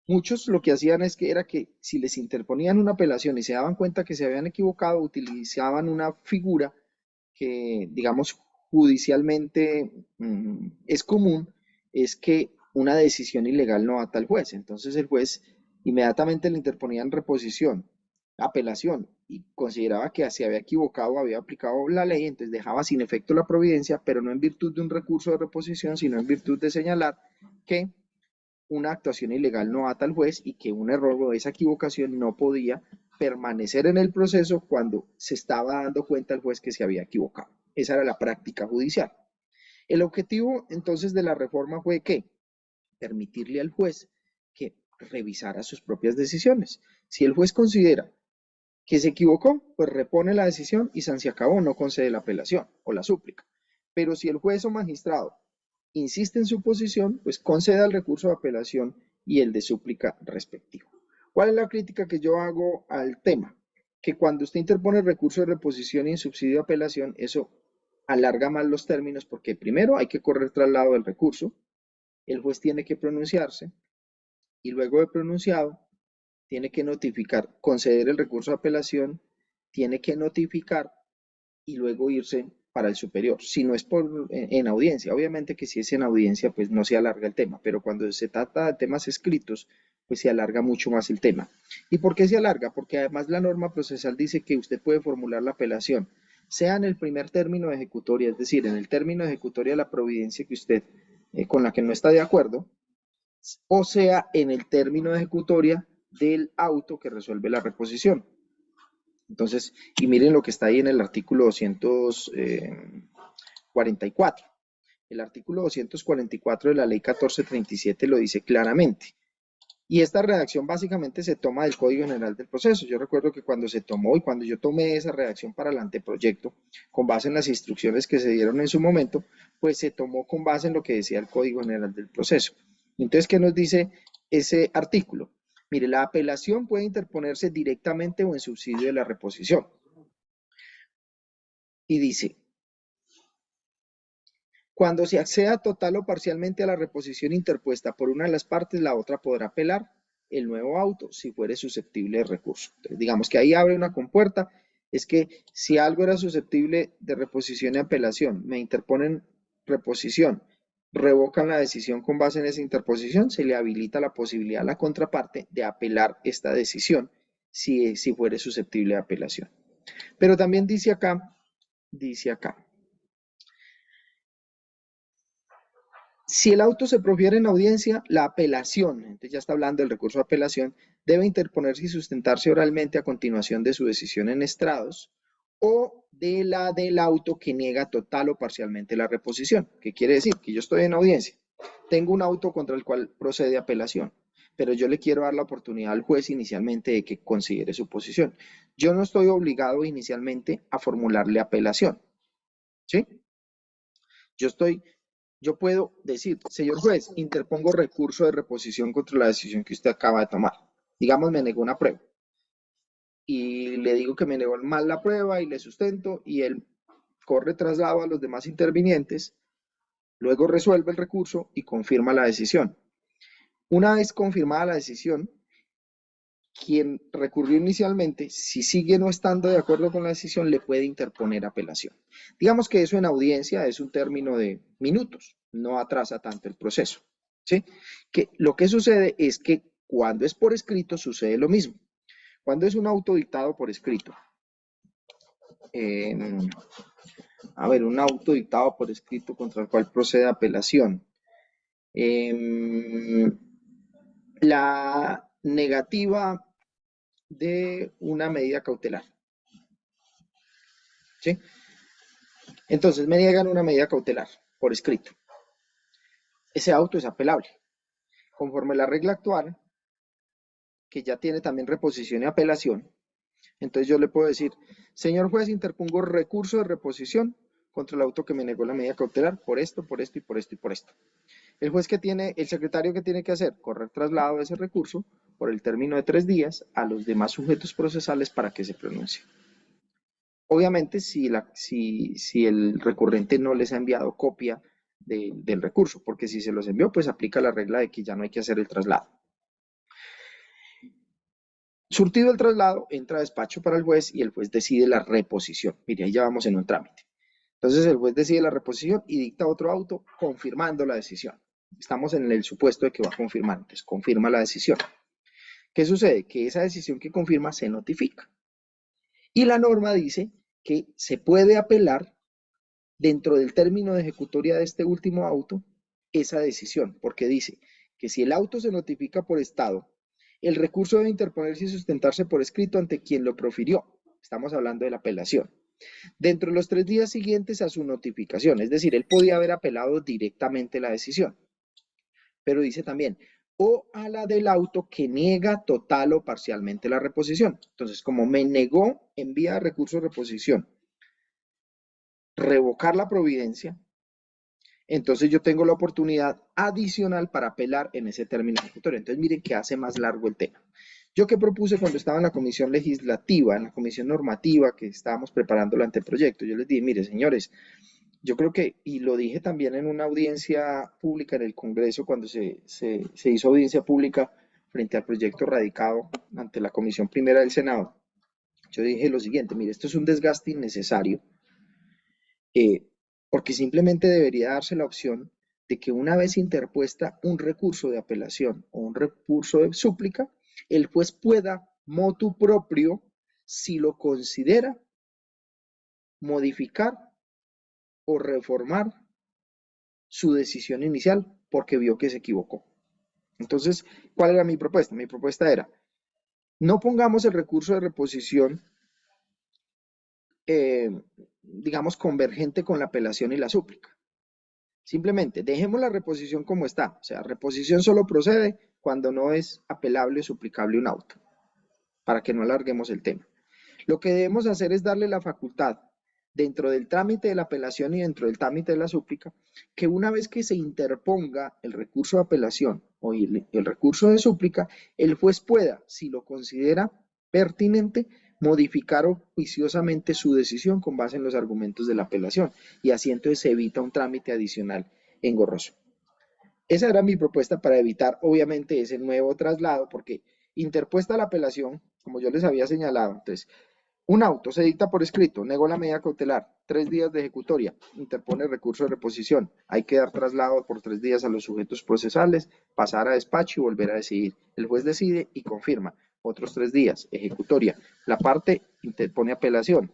Muchos lo que hacían era que si les interponían una apelación y se daban cuenta que se habían equivocado, utilizaban una figura que, digamos, judicialmente es común, es que una decisión ilegal no ata al juez. Entonces el juez inmediatamente le interponían reposición, apelación, y consideraba que se había equivocado, había aplicado la ley, entonces dejaba sin efecto la providencia, pero no en virtud de un recurso de reposición, sino en virtud de señalar que una actuación ilegal no ata al juez y que un error o esa equivocación no podía permanecer en el proceso cuando se estaba dando cuenta el juez que se había equivocado. Esa era la práctica judicial. El objetivo entonces de la reforma fue que permitirle al juez que revisara sus propias decisiones. Si el juez considera que se equivocó, pues repone la decisión y se acabó, no concede la apelación o la súplica. Pero si el juez o magistrado insiste en su posición, pues conceda el recurso de apelación y el de súplica respectivo. ¿Cuál es la crítica que yo hago al tema? Que cuando usted interpone el recurso de reposición y en subsidio de apelación, eso alarga más los términos porque primero hay que correr traslado del recurso, el juez tiene que pronunciarse y luego de pronunciado tiene que notificar, conceder el recurso de apelación, tiene que notificar y luego irse para el superior. Si no es en audiencia, obviamente que si es en audiencia, pues no se alarga el tema, pero cuando se trata de temas escritos, pues se alarga mucho más el tema. ¿Y por qué se alarga? Porque además la norma procesal dice que usted puede formular la apelación, sea en el primer término de ejecutoria, es decir, en el término de ejecutoria de la providencia que usted, con la que no está de acuerdo, o sea, en el término de ejecutoria del auto que resuelve la reposición. Entonces, y miren lo que está ahí en el artículo 244. El artículo 244 de la ley 1437 lo dice claramente. Y esta redacción básicamente se toma del Código General del Proceso. Yo recuerdo que cuando se tomó y cuando yo tomé esa redacción para el anteproyecto, con base en las instrucciones que se dieron en su momento, pues se tomó con base en lo que decía el Código General del Proceso. Entonces, ¿qué nos dice ese artículo? Mire, la apelación puede interponerse directamente o en subsidio de la reposición. Y dice, cuando se acceda total o parcialmente a la reposición interpuesta por una de las partes, la otra podrá apelar el nuevo auto si fuere susceptible de recurso. Entonces, digamos que ahí abre una compuerta, es que si algo era susceptible de reposición y apelación, me interponen reposición, revocan la decisión con base en esa interposición, se le habilita la posibilidad a la contraparte de apelar esta decisión si fuere susceptible de apelación. Pero también dice acá, si el auto se profiere en audiencia, la apelación, entonces ya está hablando del recurso de apelación, debe interponerse y sustentarse oralmente a continuación de su decisión en estrados o de la del auto que niega total o parcialmente la reposición. ¿Qué quiere decir? Que yo estoy en audiencia, tengo un auto contra el cual procede apelación, pero yo le quiero dar la oportunidad al juez inicialmente de que considere su posición. Yo no estoy obligado inicialmente a formularle apelación, ¿sí? Yo puedo decir, señor juez, interpongo recurso de reposición contra la decisión que usted acaba de tomar. Digamos, me negó una prueba. Y le digo que me negó mal la prueba y le sustento y él corre traslado a los demás intervinientes, luego resuelve el recurso y confirma la decisión. Una vez confirmada la decisión, quien recurrió inicialmente, si sigue no estando de acuerdo con la decisión, le puede interponer apelación. Digamos que eso en audiencia es un término de minutos, no atrasa tanto el proceso, ¿sí? Que lo que sucede es que cuando es por escrito sucede lo mismo. Cuando es un auto dictado por escrito, un auto dictado por escrito contra el cual procede apelación, la negativa de una medida cautelar. ¿sí? Entonces me niegan una medida cautelar por escrito. Ese auto es apelable. Conforme la regla actual, que ya tiene también reposición y apelación, entonces yo le puedo decir, señor juez, interpongo recurso de reposición contra el auto que me negó la medida cautelar por esto, por esto y por esto y por esto. El secretario que tiene que hacer, correr traslado de ese recurso por el término de 3 días a los demás sujetos procesales para que se pronuncie. Obviamente, si el recurrente no les ha enviado copia del recurso, porque si se los envió, pues aplica la regla de que ya no hay que hacer el traslado. Surtido el traslado, entra a despacho para el juez y el juez decide la reposición. Mire, ahí ya vamos en un trámite. Entonces el juez decide la reposición y dicta otro auto confirmando la decisión. Estamos en el supuesto de que va a confirmar, entonces confirma la decisión. ¿Qué sucede? Que esa decisión que confirma se notifica. Y la norma dice que se puede apelar dentro del término de ejecutoria de este último auto esa decisión, porque dice que si el auto se notifica por estado, el recurso debe interponerse y sustentarse por escrito ante quien lo profirió. Estamos hablando de la apelación. Dentro de los 3 días siguientes a su notificación, es decir, él podía haber apelado directamente la decisión. Pero dice también, o a la del auto que niega total o parcialmente la reposición. Entonces, como me negó, envía recurso de reposición, revocar la providencia, entonces yo tengo la oportunidad adicional para apelar en ese término ejecutorio. Entonces miren que hace más largo el tema. Yo que propuse cuando estaba en la comisión legislativa, en la comisión normativa, que estábamos preparando el anteproyecto, yo les dije, mire señores, yo creo que, y lo dije también en una audiencia pública en el Congreso, cuando se hizo audiencia pública frente al proyecto radicado ante la Comisión Primera del Senado, yo dije lo siguiente, mire, esto es un desgaste innecesario, porque simplemente debería darse la opción de que una vez interpuesta un recurso de apelación o un recurso de súplica, el juez pueda, motu proprio, si lo considera, modificar o reformar su decisión inicial porque vio que se equivocó. Entonces, ¿cuál era mi propuesta? Mi propuesta era, no pongamos el recurso de reposición, digamos, convergente con la apelación y la súplica. Simplemente dejemos la reposición como está. O sea, reposición solo procede cuando no es apelable o suplicable un auto, para que no alarguemos el tema. Lo que debemos hacer es darle la facultad, dentro del trámite de la apelación y dentro del trámite de la súplica, que una vez que se interponga el recurso de apelación o el recurso de súplica, el juez pueda, si lo considera pertinente, modificar oficiosamente su decisión con base en los argumentos de la apelación, y así entonces se evita un trámite adicional engorroso. Esa era mi propuesta para evitar, obviamente, ese nuevo traslado, porque interpuesta la apelación, como yo les había señalado, entonces, un auto se dicta por escrito, negó la medida cautelar, 3 días de ejecutoria, interpone recurso de reposición, hay que dar traslado por 3 días a los sujetos procesales, pasar a despacho y volver a decidir. El juez decide y confirma, otros 3 días, ejecutoria. La parte interpone apelación.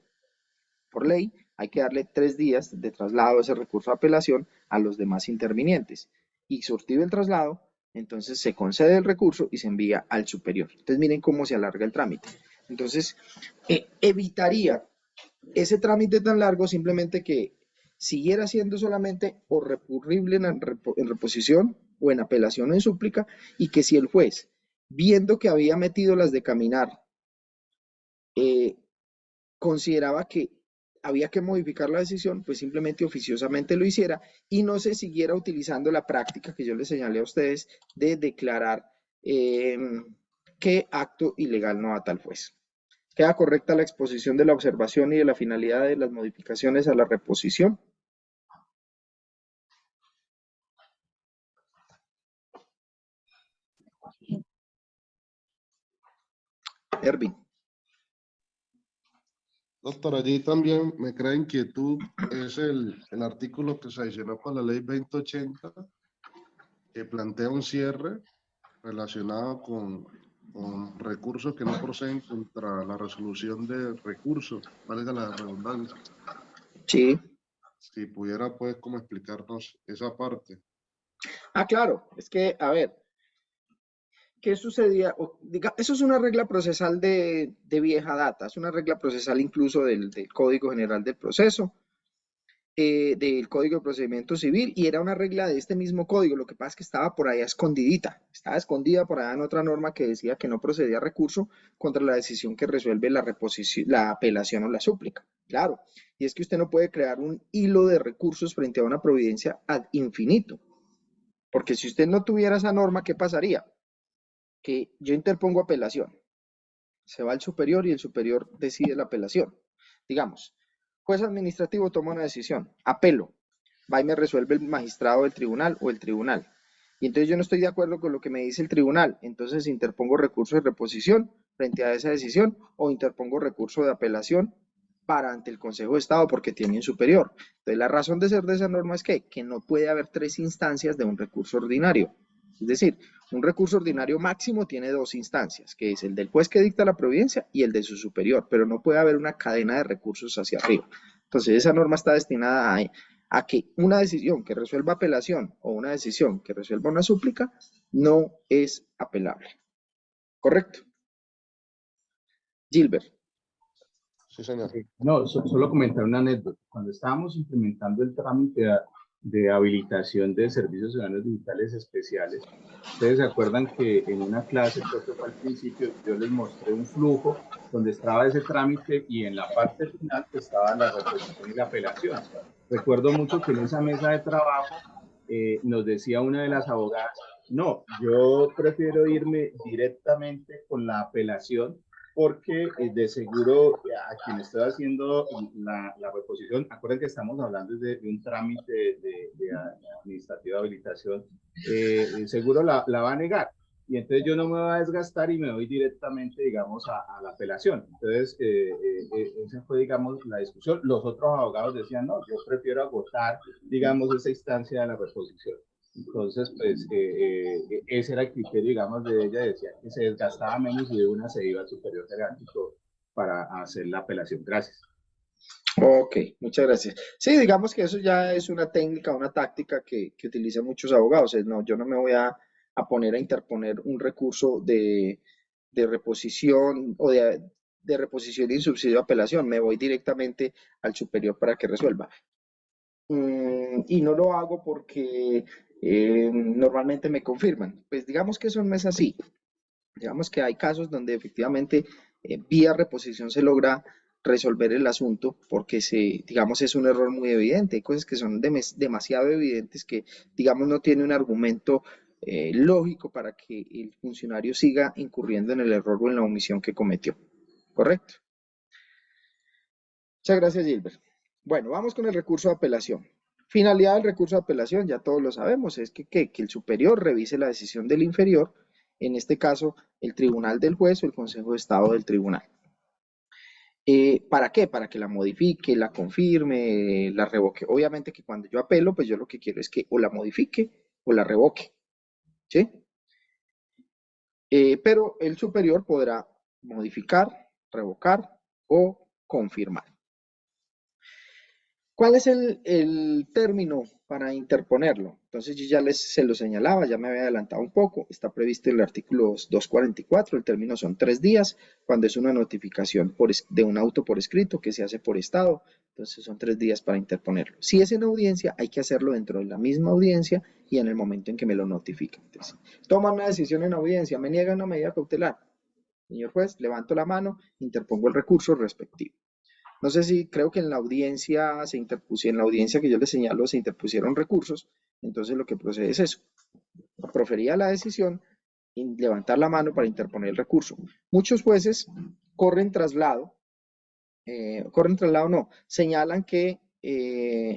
Por ley, hay que darle 3 días de traslado de ese recurso de apelación a los demás intervinientes. Y surtido el traslado, entonces se concede el recurso y se envía al superior. Entonces miren cómo se alarga el trámite. Entonces, evitaría ese trámite tan largo, simplemente que siguiera siendo solamente o recurrible en reposición o en apelación o en súplica, y que si el juez, viendo que había metido las de caminar, consideraba que había que modificar la decisión, pues simplemente oficiosamente lo hiciera y no se siguiera utilizando la práctica que yo les señalé a ustedes de declarar qué acto ilegal no ata al juez. ¿Queda correcta la exposición de la observación y de la finalidad de las modificaciones a la reposición? Ervin. Doctor, allí también me crea inquietud, es el artículo que se adicionó con la ley 2080, que plantea un cierre relacionado con recursos que no proceden contra la resolución de recursos, valga la redundancia. Sí. Si pudiera, pues, como explicarnos esa parte. Claro, es que, a ver, ¿qué sucedía? Eso es una regla procesal de vieja data, es una regla procesal incluso del Código General del Proceso, del Código de Procedimiento Civil, y era una regla de este mismo código. Lo que pasa es que estaba por allá escondidita, estaba escondida por allá en otra norma que decía que no procedía recurso contra la decisión que resuelve la reposición, la apelación o la súplica. Claro, y es que usted no puede crear un hilo de recursos frente a una providencia ad infinito, porque si usted no tuviera esa norma, ¿qué pasaría? Que yo interpongo apelación, se va al superior y el superior decide la apelación. Digamos, juez administrativo toma una decisión, apelo, va y me resuelve el magistrado del tribunal o el tribunal. Y entonces yo no estoy de acuerdo con lo que me dice el tribunal, entonces interpongo recurso de reposición frente a esa decisión o interpongo recurso de apelación para ante el Consejo de Estado porque tiene un superior. Entonces la razón de ser de esa norma es que no puede haber 3 instancias de un recurso ordinario. Es decir, un recurso ordinario máximo tiene 2 instancias, que es el del juez que dicta la providencia y el de su superior, pero no puede haber una cadena de recursos hacia arriba. Entonces esa norma está destinada a que una decisión que resuelva apelación o una decisión que resuelva una súplica no es apelable. ¿Correcto? Gilbert. Sí, señor. No, solo comentar una anécdota. Cuando estábamos implementando el trámite de habilitación de servicios ciudadanos digitales especiales, ustedes se acuerdan que en una clase, creo que fue al principio, yo les mostré un flujo donde estaba ese trámite y en la parte final estaba la reposición y la apelación. Recuerdo mucho que en esa mesa de trabajo nos decía una de las abogadas, no, yo prefiero irme directamente con la apelación porque de seguro a quien estoy haciendo la reposición, acuérdense que estamos hablando de un trámite de administrativa de habilitación, seguro la va a negar. Y entonces yo no me voy a desgastar y me voy directamente, digamos, a la apelación. Entonces, esa fue, digamos, la discusión. Los otros abogados decían, no, yo prefiero agotar, digamos, esa instancia de la reposición. Entonces, pues, ese era el criterio, digamos, de ella, decía que se desgastaba menos y de una se iba al superior jerárquico para hacer la apelación. Gracias. Ok, muchas gracias. Sí, digamos que eso ya es una técnica, una táctica que utilizan muchos abogados. No, yo no me voy a poner a interponer un recurso de reposición o de reposición y subsidio de apelación. Me voy directamente al superior para que resuelva. Y no lo hago porque normalmente me confirman. Pues digamos que eso no es así. Digamos que hay casos donde efectivamente vía reposición se logra resolver el asunto porque digamos, es un error muy evidente. Hay cosas que son demasiado evidentes que, digamos, no tiene un argumento lógico para que el funcionario siga incurriendo en el error o en la omisión que cometió. ¿Correcto? Muchas gracias, Gilbert. Bueno, vamos con el recurso de apelación. Finalidad del recurso de apelación, ya todos lo sabemos, es que el superior revise la decisión del inferior, en este caso el tribunal del juez o el Consejo de Estado del tribunal. ¿Para qué? Para que la modifique, la confirme, la revoque. Obviamente que cuando yo apelo, pues yo lo que quiero es que o la modifique o la revoque. ¿Sí? Pero el superior podrá modificar, revocar o confirmar. ¿Cuál es el término para interponerlo? Entonces yo ya se lo señalaba, ya me había adelantado un poco, está previsto en el artículo 244, el término son 3 días, cuando es una notificación de un auto por escrito que se hace por estado, entonces son 3 días para interponerlo. Si es en audiencia, hay que hacerlo dentro de la misma audiencia y en el momento en que me lo notifiquen. Entonces, toman una decisión en audiencia, me niegan una medida cautelar. Señor juez, levanto la mano, interpongo el recurso respectivo. No sé si creo que en la audiencia en la audiencia que yo les señalo se interpusieron recursos, entonces lo que procede es eso, profería la decisión y levantar la mano para interponer el recurso. Muchos jueces corren traslado no, señalan que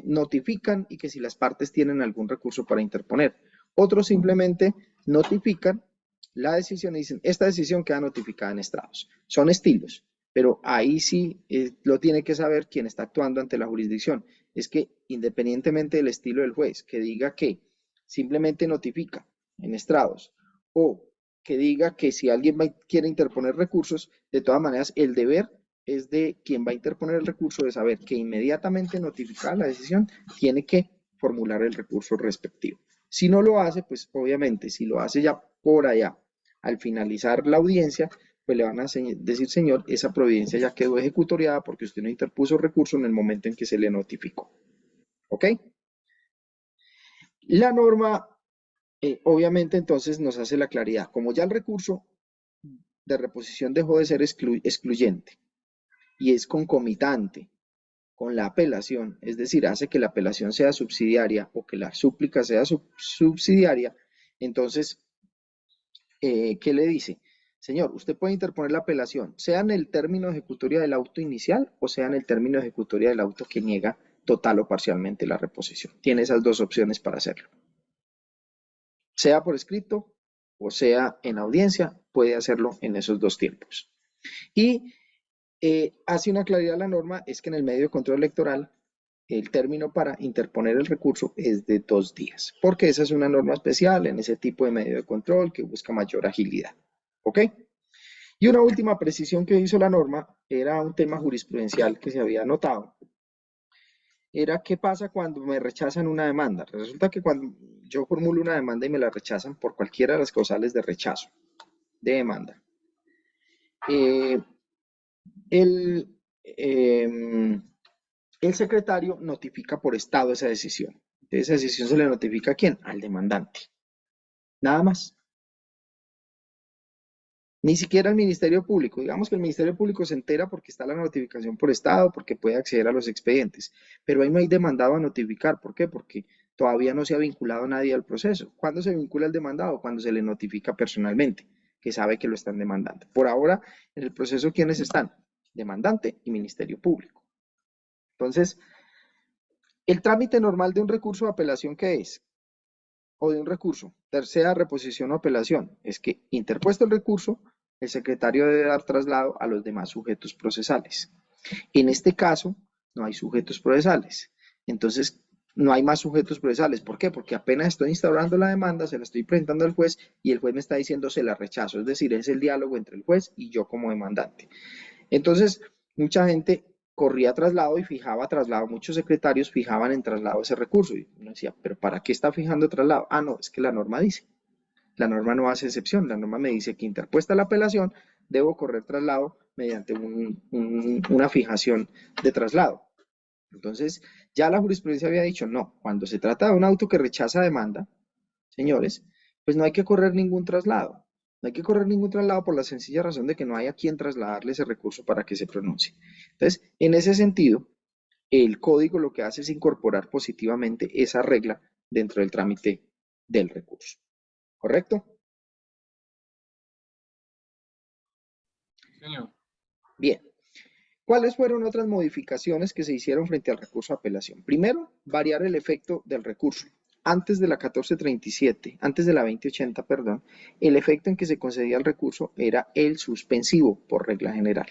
notifican y que si las partes tienen algún recurso para interponer. Otros simplemente notifican la decisión y dicen, esta decisión queda notificada en estrados. Son estilos. Pero ahí sí lo tiene que saber quien está actuando ante la jurisdicción. Es que independientemente del estilo del juez, que diga que simplemente notifica en estrados o que diga que si alguien quiere interponer recursos, de todas maneras el deber es de quien va a interponer el recurso de saber que inmediatamente notificada la decisión tiene que formular el recurso respectivo. Si no lo hace, pues obviamente si lo hace ya por allá Al finalizar la audiencia, pues le van a decir, señor, esa providencia ya quedó ejecutoriada porque usted no interpuso recurso en el momento en que se le notificó. ¿Ok? La norma, obviamente, entonces nos hace la claridad. Como ya el recurso de reposición dejó de ser excluyente y es concomitante con la apelación, es decir, hace que la apelación sea subsidiaria o que la súplica sea subsidiaria, entonces, ¿qué le dice? Señor, usted puede interponer la apelación, sea en el término de ejecutoria del auto inicial o sea en el término de ejecutoria del auto que niega total o parcialmente la reposición. Tiene esas dos opciones para hacerlo. Sea por escrito o sea en audiencia, puede hacerlo en esos dos tiempos. Y hace una claridad la norma, es que en el medio de control electoral el término para interponer el recurso es de 2 días, porque esa es una norma especial en ese tipo de medio de control que busca mayor agilidad. ¿Ok? Y una última precisión que hizo la norma era un tema jurisprudencial que se había notado. Era qué pasa cuando me rechazan una demanda. Resulta que cuando yo formulo una demanda y me la rechazan por cualquiera de las causales de rechazo de demanda, el secretario notifica por estado esa decisión. Esa decisión se le notifica ¿a quién? Al demandante. Nada más. Ni siquiera al Ministerio Público. Digamos que el Ministerio Público se entera porque está la notificación por estado, porque puede acceder a los expedientes. Pero ahí no hay demandado a notificar. ¿Por qué? Porque todavía no se ha vinculado nadie al proceso. ¿Cuándo se vincula el demandado? Cuando se le notifica personalmente, que sabe que lo están demandando. Por ahora, en el proceso, ¿quiénes están? Demandante y Ministerio Público. Entonces, el trámite normal de un recurso de apelación, ¿qué es? O de un recurso, tercera reposición o apelación, es que interpuesto el recurso, el secretario debe dar traslado a los demás sujetos procesales. En este caso, no hay sujetos procesales. Entonces, no hay más sujetos procesales. ¿Por qué? Porque apenas estoy instaurando la demanda, se la estoy presentando al juez y el juez me está diciendo se la rechazo. Es decir, es el diálogo entre el juez y yo como demandante. Entonces, mucha gente corría traslado y fijaba traslado. Muchos secretarios fijaban en traslado ese recurso. Y uno decía, ¿pero para qué está fijando traslado? Ah, no, es que la norma dice. La norma no hace excepción. La norma me dice que interpuesta la apelación, debo correr traslado mediante una fijación de traslado. Entonces, ya la jurisprudencia había dicho, no, cuando se trata de un auto que rechaza demanda, señores, pues no hay que correr ningún traslado. No hay que correr ningún traslado por la sencilla razón de que no hay a quien trasladarle ese recurso para que se pronuncie. Entonces, en ese sentido, el código lo que hace es incorporar positivamente esa regla dentro del trámite del recurso. ¿Correcto? Señor. Bien. ¿Cuáles fueron otras modificaciones que se hicieron frente al recurso de apelación? Primero, variar el efecto del recurso. Antes de la 1437, antes de la 2080, perdón, el efecto en que se concedía el recurso era el suspensivo por regla general.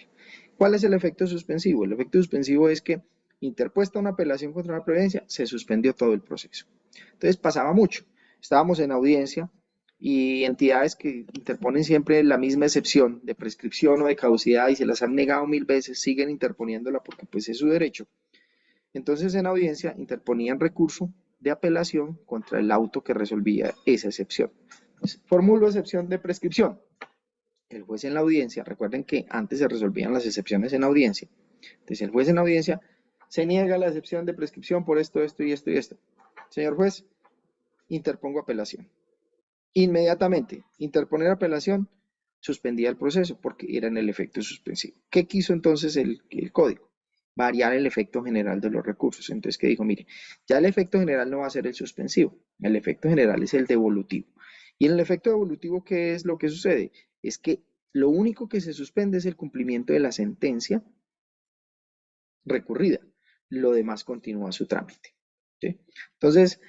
¿Cuál es el efecto suspensivo? El efecto suspensivo es que interpuesta una apelación contra una providencia, se suspendió todo el proceso. Entonces pasaba mucho. Estábamos en audiencia y entidades que interponen siempre la misma excepción de prescripción o de caducidad y se las han negado 1000 veces, siguen interponiéndola porque pues es su derecho. Entonces en audiencia interponían recurso de apelación contra el auto que resolvía esa excepción. Pues, formulo excepción de prescripción. El juez en la audiencia, recuerden que antes se resolvían las excepciones en audiencia. Entonces el juez en audiencia se niega la excepción de prescripción por esto, esto y esto y esto. Señor juez, interpongo apelación. Inmediatamente, interponer apelación suspendía el proceso porque era en el efecto suspensivo. ¿Qué quiso entonces el código? Variar el efecto general de los recursos. Entonces, ¿qué dijo? Mire, ya el efecto general no va a ser el suspensivo, el efecto general es el devolutivo. Y en el efecto devolutivo, ¿qué es lo que sucede? Es que lo único que se suspende es el cumplimiento de la sentencia recurrida. Lo demás continúa su trámite. ¿Sí? Entonces,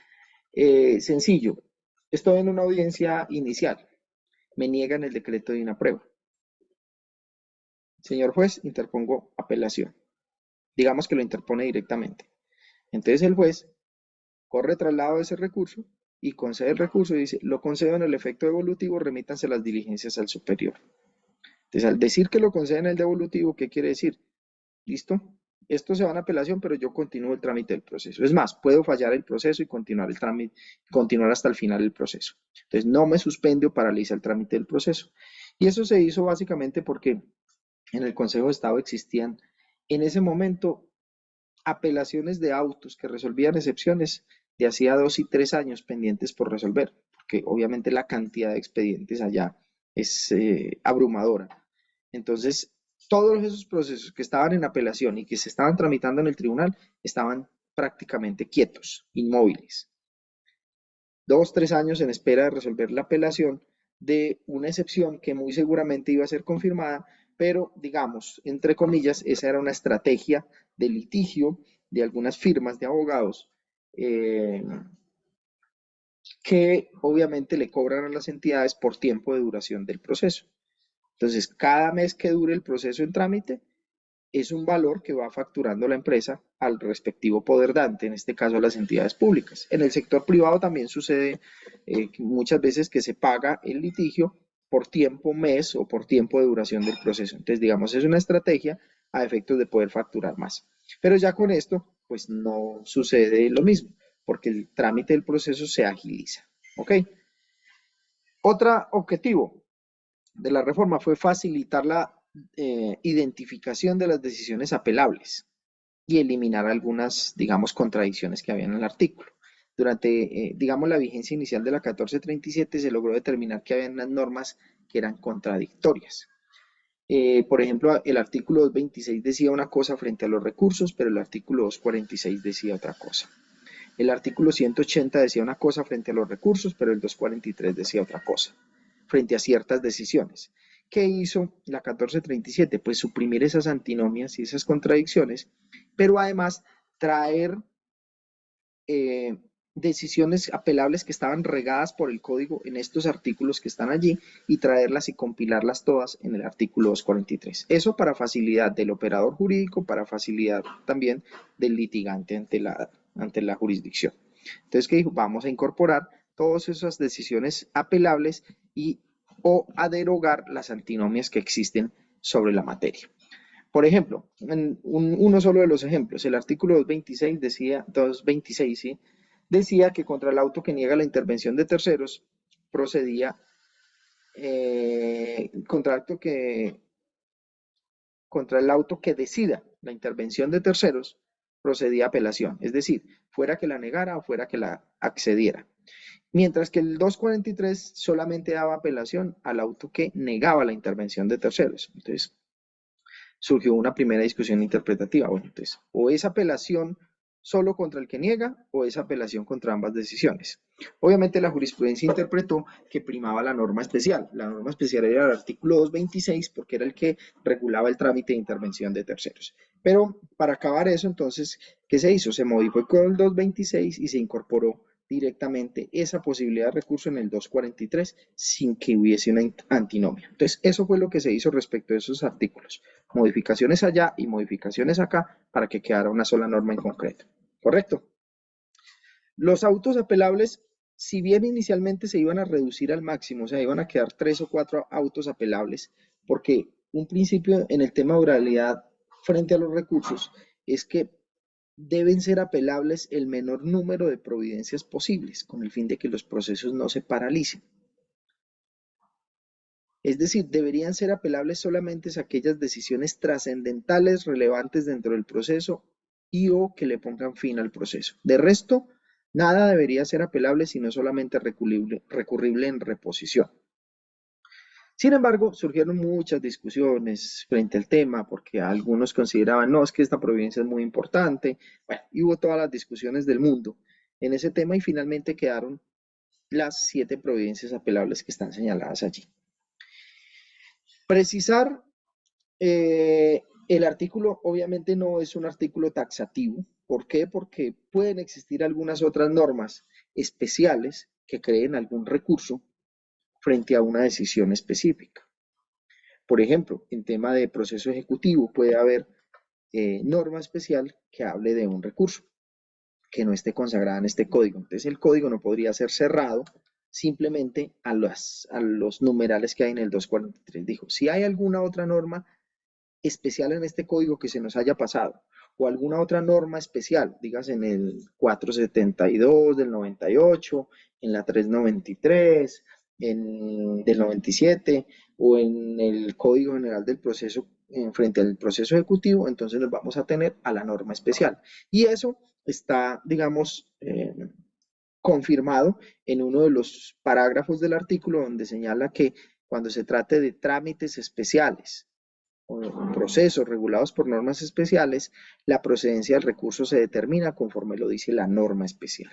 sencillo. Estoy en una audiencia inicial. Me niegan el decreto de inaprueba. Señor juez, interpongo apelación. Digamos que lo interpone directamente. Entonces el juez corre traslado de ese recurso y concede el recurso y dice, lo concedo en el efecto devolutivo, remítanse las diligencias al superior. Entonces al decir que lo concede en el devolutivo, ¿qué quiere decir? ¿Listo? esto se va en apelación, pero yo continúo el trámite del proceso. Es más, puedo fallar el proceso y continuar el trámite, continuar hasta el final del proceso. Entonces, no me suspende o paraliza el trámite del proceso. Y eso se hizo básicamente porque en el Consejo de Estado existían en ese momento apelaciones de autos que resolvían excepciones de hacía 2 y 3 años pendientes por resolver, porque obviamente la cantidad de expedientes allá es abrumadora. Entonces, todos esos procesos que estaban en apelación y que se estaban tramitando en el tribunal estaban prácticamente quietos, inmóviles. 2, 3 años en espera de resolver la apelación de una excepción que muy seguramente iba a ser confirmada, pero digamos, entre comillas, esa era una estrategia de litigio de algunas firmas de abogados que obviamente le cobran a las entidades por tiempo de duración del proceso. Entonces, cada mes que dure el proceso en trámite, es un valor que va facturando la empresa al respectivo poder dante, en este caso a las entidades públicas. En el sector privado también sucede muchas veces que se paga el litigio por tiempo mes o por tiempo de duración del proceso. Entonces, digamos, es una estrategia a efectos de poder facturar más. Pero ya con esto, pues no sucede lo mismo, porque el trámite del proceso se agiliza. ¿Ok? Otro objetivo de la reforma fue facilitar la identificación de las decisiones apelables y eliminar algunas, digamos, contradicciones que había en el artículo. Durante, digamos, la vigencia inicial de la 1437 se logró determinar que había unas normas que eran contradictorias. Por ejemplo, el artículo 226 decía una cosa frente a los recursos, pero el artículo 246 decía otra cosa. El artículo 180 decía una cosa frente a los recursos, pero el 243 decía otra cosa, frente a ciertas decisiones. ¿Qué hizo la 1437? Pues suprimir esas antinomias y esas contradicciones, pero además traer decisiones apelables que estaban regadas por el código en estos artículos que están allí y traerlas y compilarlas todas en el artículo 243. Eso para facilidad del operador jurídico, para facilidad también del litigante ante la jurisdicción. Entonces, ¿qué dijo? Vamos a incorporar todas esas decisiones apelables y o a derogar las antinomias que existen sobre la materia. Por ejemplo, uno solo de los ejemplos, el artículo 226 ¿sí? Decía que contra el auto que niega la intervención de terceros procedía contra el auto que decida la intervención de terceros procedía apelación, es decir, fuera que la negara o fuera que la accediera. Mientras que el 243 solamente daba apelación al auto que negaba la intervención de terceros. Entonces, surgió una primera discusión interpretativa. Bueno, entonces, o es apelación solo contra el que niega o es apelación contra ambas decisiones. Obviamente la jurisprudencia interpretó que primaba la norma especial. La norma especial era el artículo 226 porque era el que regulaba el trámite de intervención de terceros. Pero para acabar eso, entonces, ¿qué se hizo? Se modificó el 226 y se incorporó directamente esa posibilidad de recurso en el 243 sin que hubiese una antinomia. Entonces, eso fue lo que se hizo respecto a esos artículos. Modificaciones allá y modificaciones acá para que quedara una sola norma en concreto. ¿Correcto? Los autos apelables, si bien inicialmente se iban a reducir al máximo, o sea, iban a quedar 3 o 4 autos apelables, porque un principio en el tema de oralidad frente a los recursos es que deben ser apelables el menor número de providencias posibles, con el fin de que los procesos no se paralicen. Es decir, deberían ser apelables solamente aquellas decisiones trascendentales relevantes dentro del proceso y o que le pongan fin al proceso. De resto, nada debería ser apelable sino solamente recurrible en reposición. Sin embargo, surgieron muchas discusiones frente al tema porque algunos consideraban, no, es que esta providencia es muy importante. Bueno, y hubo todas las discusiones del mundo en ese tema y finalmente quedaron las 7 providencias apelables que están señaladas allí. Precisar, el artículo obviamente no es un artículo taxativo. ¿Por qué? Porque pueden existir algunas otras normas especiales que creen algún recurso frente a una decisión específica. Por ejemplo, en tema de proceso ejecutivo puede haber norma especial que hable de un recurso que no esté consagrada en este código. Entonces el código no podría ser cerrado simplemente a los numerales que hay en el 243. Dijo, si hay alguna otra norma especial en este código que se nos haya pasado, o alguna otra norma especial, digas en el 472 del 98, en la 393, del 97, o en el Código General del Proceso, frente al proceso ejecutivo, entonces nos vamos a tener a la norma especial. Y eso está, digamos, confirmado en uno de los parágrafos del artículo donde señala que cuando se trate de trámites especiales o procesos regulados por normas especiales, la procedencia del recurso se determina conforme lo dice la norma especial.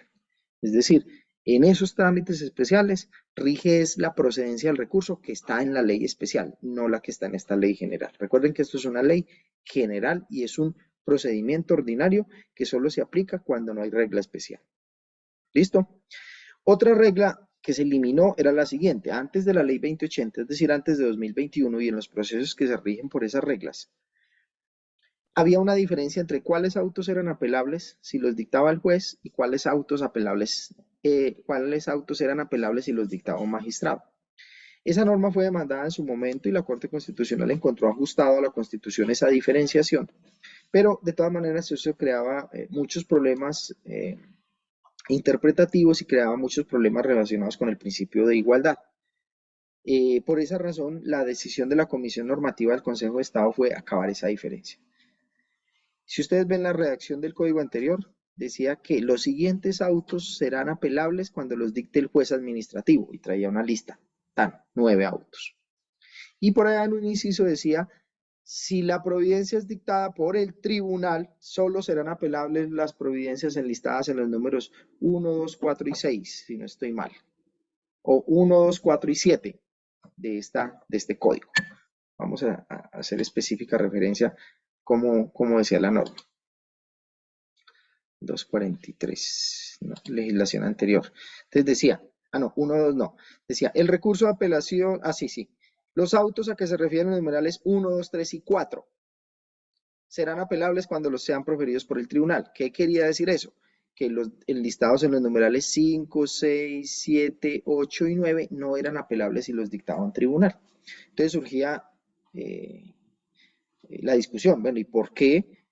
Es decir, en esos trámites especiales rige es la procedencia del recurso que está en la ley especial, no la que está en esta ley general. Recuerden que esto es una ley general y es un procedimiento ordinario que solo se aplica cuando no hay regla especial. ¿Listo? Otra regla que se eliminó era la siguiente: antes de la ley 2080, es decir, antes de 2021 y en los procesos que se rigen por esas reglas, había una diferencia entre cuáles autos eran apelables si los dictaba el juez y cuáles autos eran apelables si los dictaba un magistrado. Esa norma fue demandada en su momento y la Corte Constitucional encontró ajustado a la Constitución esa diferenciación, pero de todas maneras eso creaba muchos problemas interpretativos y creaba muchos problemas relacionados con el principio de igualdad. Por esa razón, la decisión de la Comisión Normativa del Consejo de Estado fue acabar esa diferencia. Si ustedes ven la redacción del código anterior, decía que los siguientes autos serán apelables cuando los dicte el juez administrativo, y traía una lista, 9 autos. Y por allá en un inciso decía, si la providencia es dictada por el tribunal, solo serán apelables las providencias enlistadas en los números 1, 2, 4 y 6, si no estoy mal. O 1, 2, 4 y 7 de este código. Vamos a hacer específica referencia como decía la norma. 243, no, legislación anterior. Entonces decía, 1, 2, no. Decía, el recurso de apelación, sí. Los autos a que se refieren los numerales 1, 2, 3 y 4 serán apelables cuando los sean proferidos por el tribunal. ¿Qué quería decir eso? Que los enlistados en los numerales 5, 6, 7, 8 y 9 no eran apelables si los dictaba un tribunal. Entonces surgía la discusión, bueno, ¿y por qué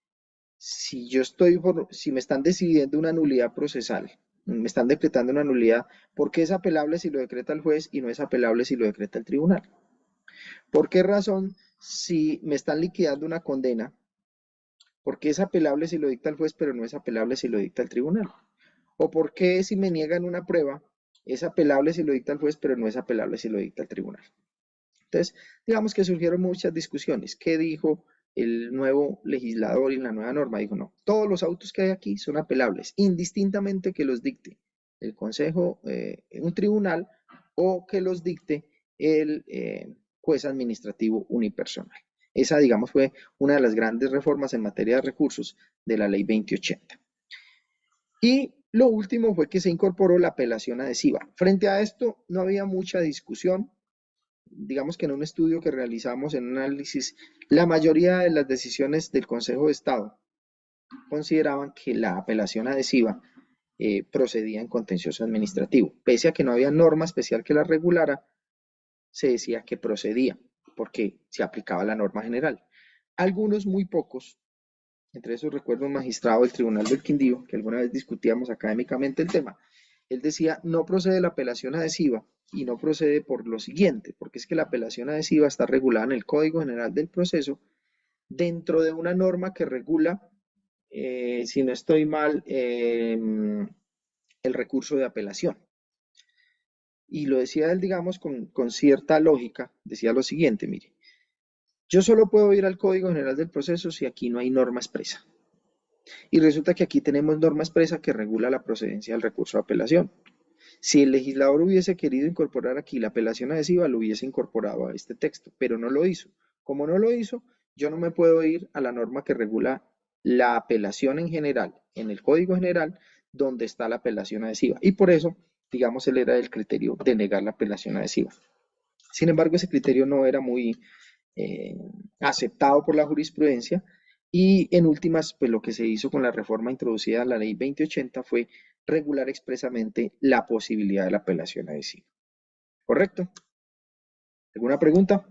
si me están decidiendo una nulidad procesal, me están decretando una nulidad, ¿por qué es apelable si lo decreta el juez y no es apelable si lo decreta el tribunal? ¿Por qué razón, si me están liquidando una condena, por qué es apelable si lo dicta el juez, pero no es apelable si lo dicta el tribunal? ¿O por qué si me niegan una prueba, es apelable si lo dicta el juez, pero no es apelable si lo dicta el tribunal? Entonces, digamos que surgieron muchas discusiones. ¿Qué dijo el nuevo legislador y la nueva norma? Dijo, no, todos los autos que hay aquí son apelables, indistintamente que los dicte el consejo, un tribunal, o que los dicte el juez administrativo unipersonal. Esa, digamos, fue una de las grandes reformas en materia de recursos de la ley 2080. Y lo último fue que se incorporó la apelación adhesiva. Frente a esto no había mucha discusión. Digamos que en un estudio que realizamos, en un análisis, la mayoría de las decisiones del Consejo de Estado consideraban que la apelación adhesiva procedía en contencioso administrativo. Pese a que no había norma especial que la regulara, se decía que procedía, porque se aplicaba la norma general. Algunos, muy pocos, entre esos recuerdo un magistrado del Tribunal del Quindío, que alguna vez discutíamos académicamente el tema, él decía, no procede la apelación adhesiva, y no procede por lo siguiente, porque es que la apelación adhesiva está regulada en el Código General del Proceso, dentro de una norma que regula, si no estoy mal, el recurso de apelación. Y lo decía él, digamos, con cierta lógica, decía lo siguiente, mire, yo solo puedo ir al Código General del Proceso si aquí no hay norma expresa. Y resulta que aquí tenemos norma expresa que regula la procedencia del recurso de apelación. Si el legislador hubiese querido incorporar aquí la apelación adhesiva, lo hubiese incorporado a este texto, pero no lo hizo. Como no lo hizo, yo no me puedo ir a la norma que regula la apelación en general, en el Código General, donde está la apelación adhesiva. Y por eso, digamos, él era del criterio de negar la apelación adhesiva. Sin embargo, ese criterio no era muy aceptado por la jurisprudencia, y en últimas, pues lo que se hizo con la reforma introducida a la ley 2080 fue regular expresamente la posibilidad de la apelación adhesiva. ¿Correcto? ¿Alguna pregunta?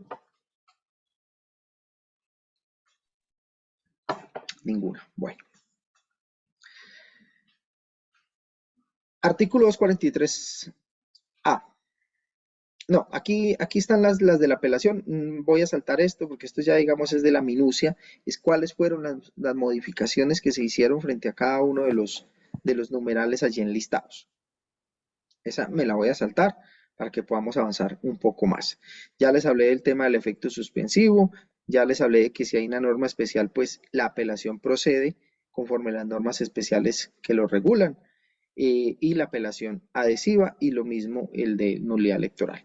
Ninguna. Bueno. Artículo 243A. No, aquí están las de la apelación. Voy a saltar esto porque esto ya, digamos, es de la minucia. Es cuáles fueron las modificaciones que se hicieron frente a cada uno de los numerales allí enlistados. Esa me la voy a saltar para que podamos avanzar un poco más. Ya les hablé del tema del efecto suspensivo, ya les hablé de que si hay una norma especial, pues la apelación procede conforme las normas especiales que lo regulan, y la apelación adhesiva y lo mismo el de nulidad electoral.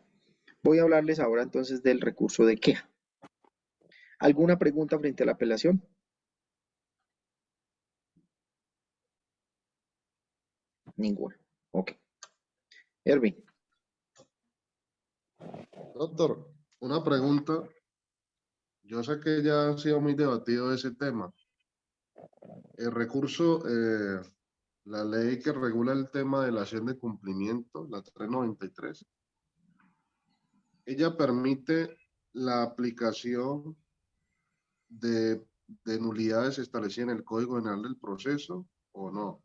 Voy a hablarles ahora entonces del recurso de queja. ¿Alguna pregunta frente a la apelación? Ninguna. Ok. Erwin. Doctor, una pregunta. Yo sé que ya ha sido muy debatido ese tema. El recurso, la ley que regula el tema de la acción de cumplimiento, la 393, ella permite la aplicación de nulidades establecidas en el Código General del Proceso o no.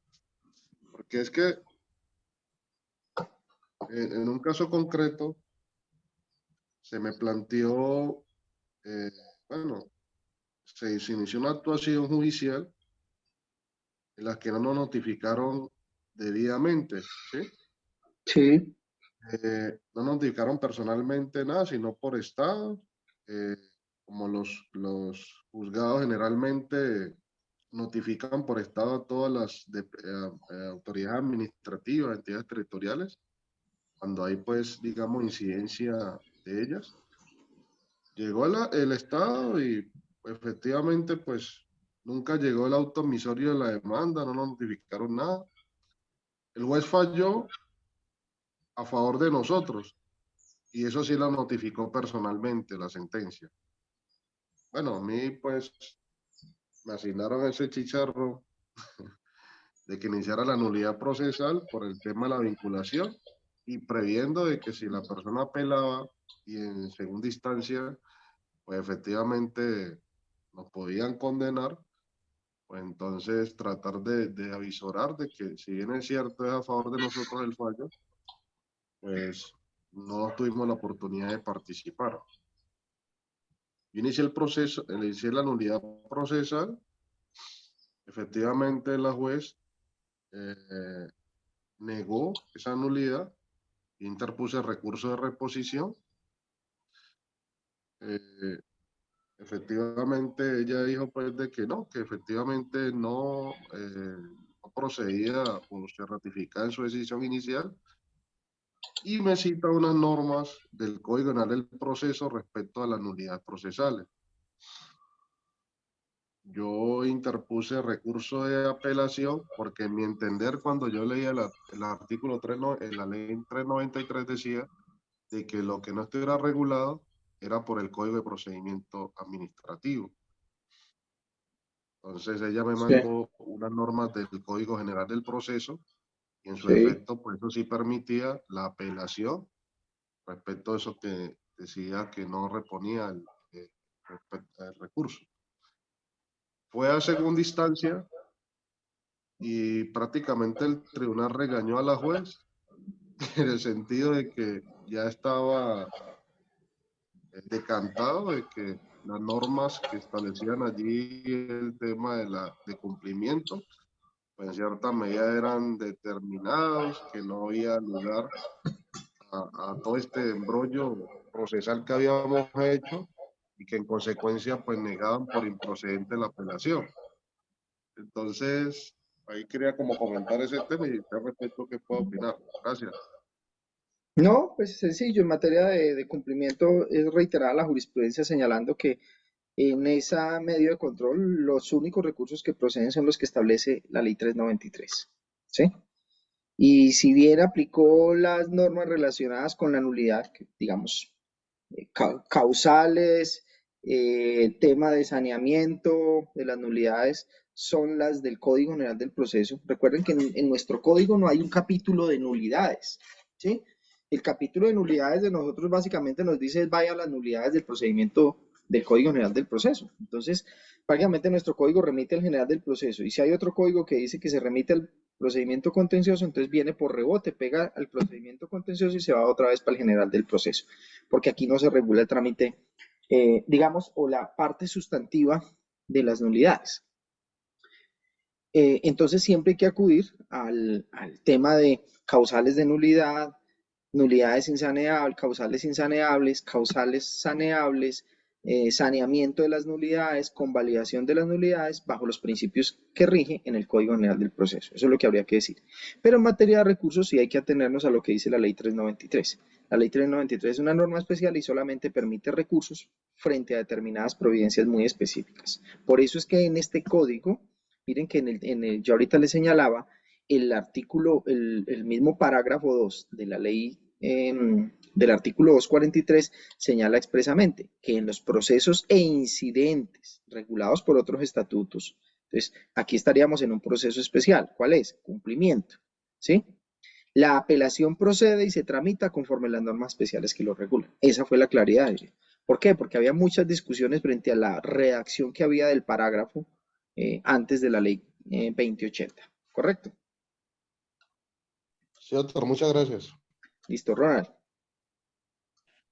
Porque es que en un caso concreto se me planteó, bueno, se inició una actuación judicial en la que no nos notificaron debidamente, ¿sí? Sí. No nos notificaron personalmente nada, sino por estado, como los juzgados generalmente notifican por estado a todas las autoridades administrativas, entidades territoriales, cuando hay, pues, digamos, incidencia de ellas. Llegó el estado y efectivamente, pues, nunca llegó el auto emisorio de la demanda, no nos notificaron nada. El juez falló a favor de nosotros y eso sí la notificó personalmente, la sentencia. Bueno, a mí, pues, me asignaron ese chicharro de que iniciara la nulidad procesal por el tema de la vinculación y previendo de que si la persona apelaba y en segunda instancia, pues efectivamente nos podían condenar, pues entonces tratar de avisorar de que si bien es cierto es a favor de nosotros el fallo, pues no tuvimos la oportunidad de participar. Yo inicié el proceso, inicié la nulidad procesal, efectivamente la juez negó esa nulidad, interpuse recurso de reposición. Efectivamente ella dijo pues de que no, que efectivamente no, no procedía o se ratificaba en su decisión inicial y me cita unas normas del Código General del Proceso respecto a las nulidades procesales. Yo interpuse recurso de apelación porque en mi entender cuando yo leía el artículo 3, la ley 393 decía de que lo que no estuviera regulado era por el Código de Procedimiento Administrativo. Entonces ella me mandó unas normas del Código General del Proceso y en su efecto, pues eso sí permitía la apelación respecto a eso que decía que no reponía el recurso. Fue a segunda instancia y prácticamente el tribunal regañó a la juez en el sentido de que ya estaba decantado de que las normas que establecían allí el tema de cumplimiento, pues en cierta medida eran determinados, que no había lugar a todo este embrollo procesal que habíamos hecho y que en consecuencia pues negaban por improcedente la apelación. Entonces, ahí quería como comentar ese tema y al respecto qué puedo opinar. Gracias. No, pues sencillo, en materia de cumplimiento es reiterada la jurisprudencia señalando que en esa medio de control los únicos recursos que proceden son los que establece la ley 393, ¿sí? Y si bien aplicó las normas relacionadas con la nulidad, que, digamos, causales, tema de saneamiento de las nulidades, son las del Código General del Proceso. Recuerden que en nuestro código no hay un capítulo de nulidades, ¿sí? El capítulo de nulidades de nosotros básicamente nos dice vaya a las nulidades del procedimiento del Código General del Proceso. Entonces, Prácticamente nuestro código remite al general del proceso. Y si hay otro código que dice que se remite al procedimiento contencioso, entonces viene por rebote, pega al procedimiento contencioso y se va otra vez para el general del proceso. Porque aquí no se regula el trámite, digamos, o la parte sustantiva de las nulidades. Entonces siempre hay que acudir al tema de causales de nulidad, nulidades insaneables, causales saneables, saneamiento de las nulidades, convalidación de las nulidades bajo los principios que rige en el Código General del Proceso. Eso es lo que habría que decir. Pero en materia de recursos sí hay que atenernos a lo que dice la Ley 393. La Ley 393 es una norma especial y solamente permite recursos frente a determinadas providencias muy específicas. Por eso es que en este código, miren que yo ahorita les señalaba, el artículo, el mismo parágrafo 2 de la ley del artículo 243 señala expresamente que en los procesos e incidentes regulados por otros estatutos, entonces aquí estaríamos en un proceso especial. ¿Cuál es? Cumplimiento, ¿sí? La apelación procede y se tramita conforme a las normas especiales que lo regulan. Esa fue la claridad. ¿Por qué? Porque había muchas discusiones frente a la redacción que había del parágrafo antes de la ley 2080. ¿Correcto? Sí, doctor, muchas gracias. Listo, Ronald.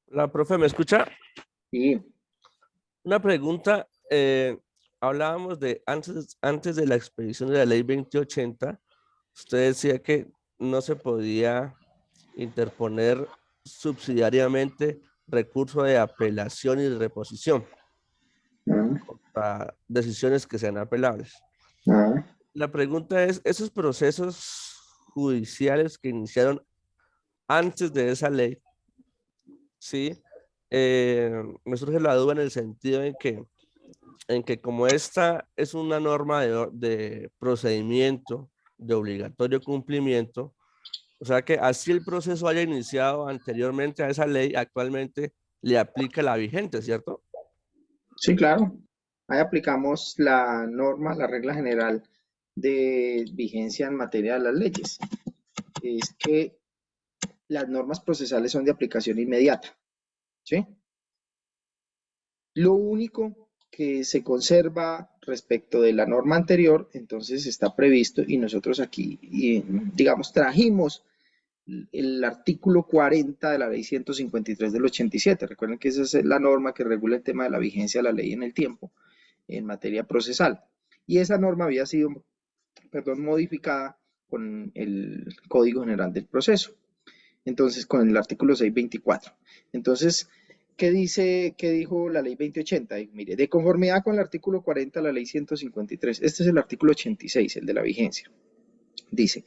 La profe, ¿me escucha? Sí. Una pregunta, hablábamos de antes de la expedición de la ley 2080, usted decía que no se podía interponer subsidiariamente recurso de apelación y de reposición para decisiones que sean apelables. La pregunta es, esos procesos judiciales que iniciaron antes de esa ley, ¿sí? Me surge la duda en el sentido en que como esta es una norma de procedimiento de obligatorio cumplimiento, o sea que así el proceso haya iniciado anteriormente a esa ley, actualmente le aplica la vigente, ¿cierto? Sí, claro. Ahí aplicamos la norma, la regla general de vigencia en materia de las leyes. Es que las normas procesales son de aplicación inmediata, ¿sí? Lo único que se conserva respecto de la norma anterior, entonces está previsto y nosotros aquí, digamos, trajimos el artículo 40 de la ley 153 del 87. Recuerden que esa es la norma que regula el tema de la vigencia de la ley en el tiempo en materia procesal. Y esa norma había sido, modificada con el Código General del Proceso. Entonces, con el artículo 624. Entonces, ¿qué dijo la ley 2080? Mire, de conformidad con el artículo 40 de la ley 153, este es el artículo 86, el de la vigencia. Dice,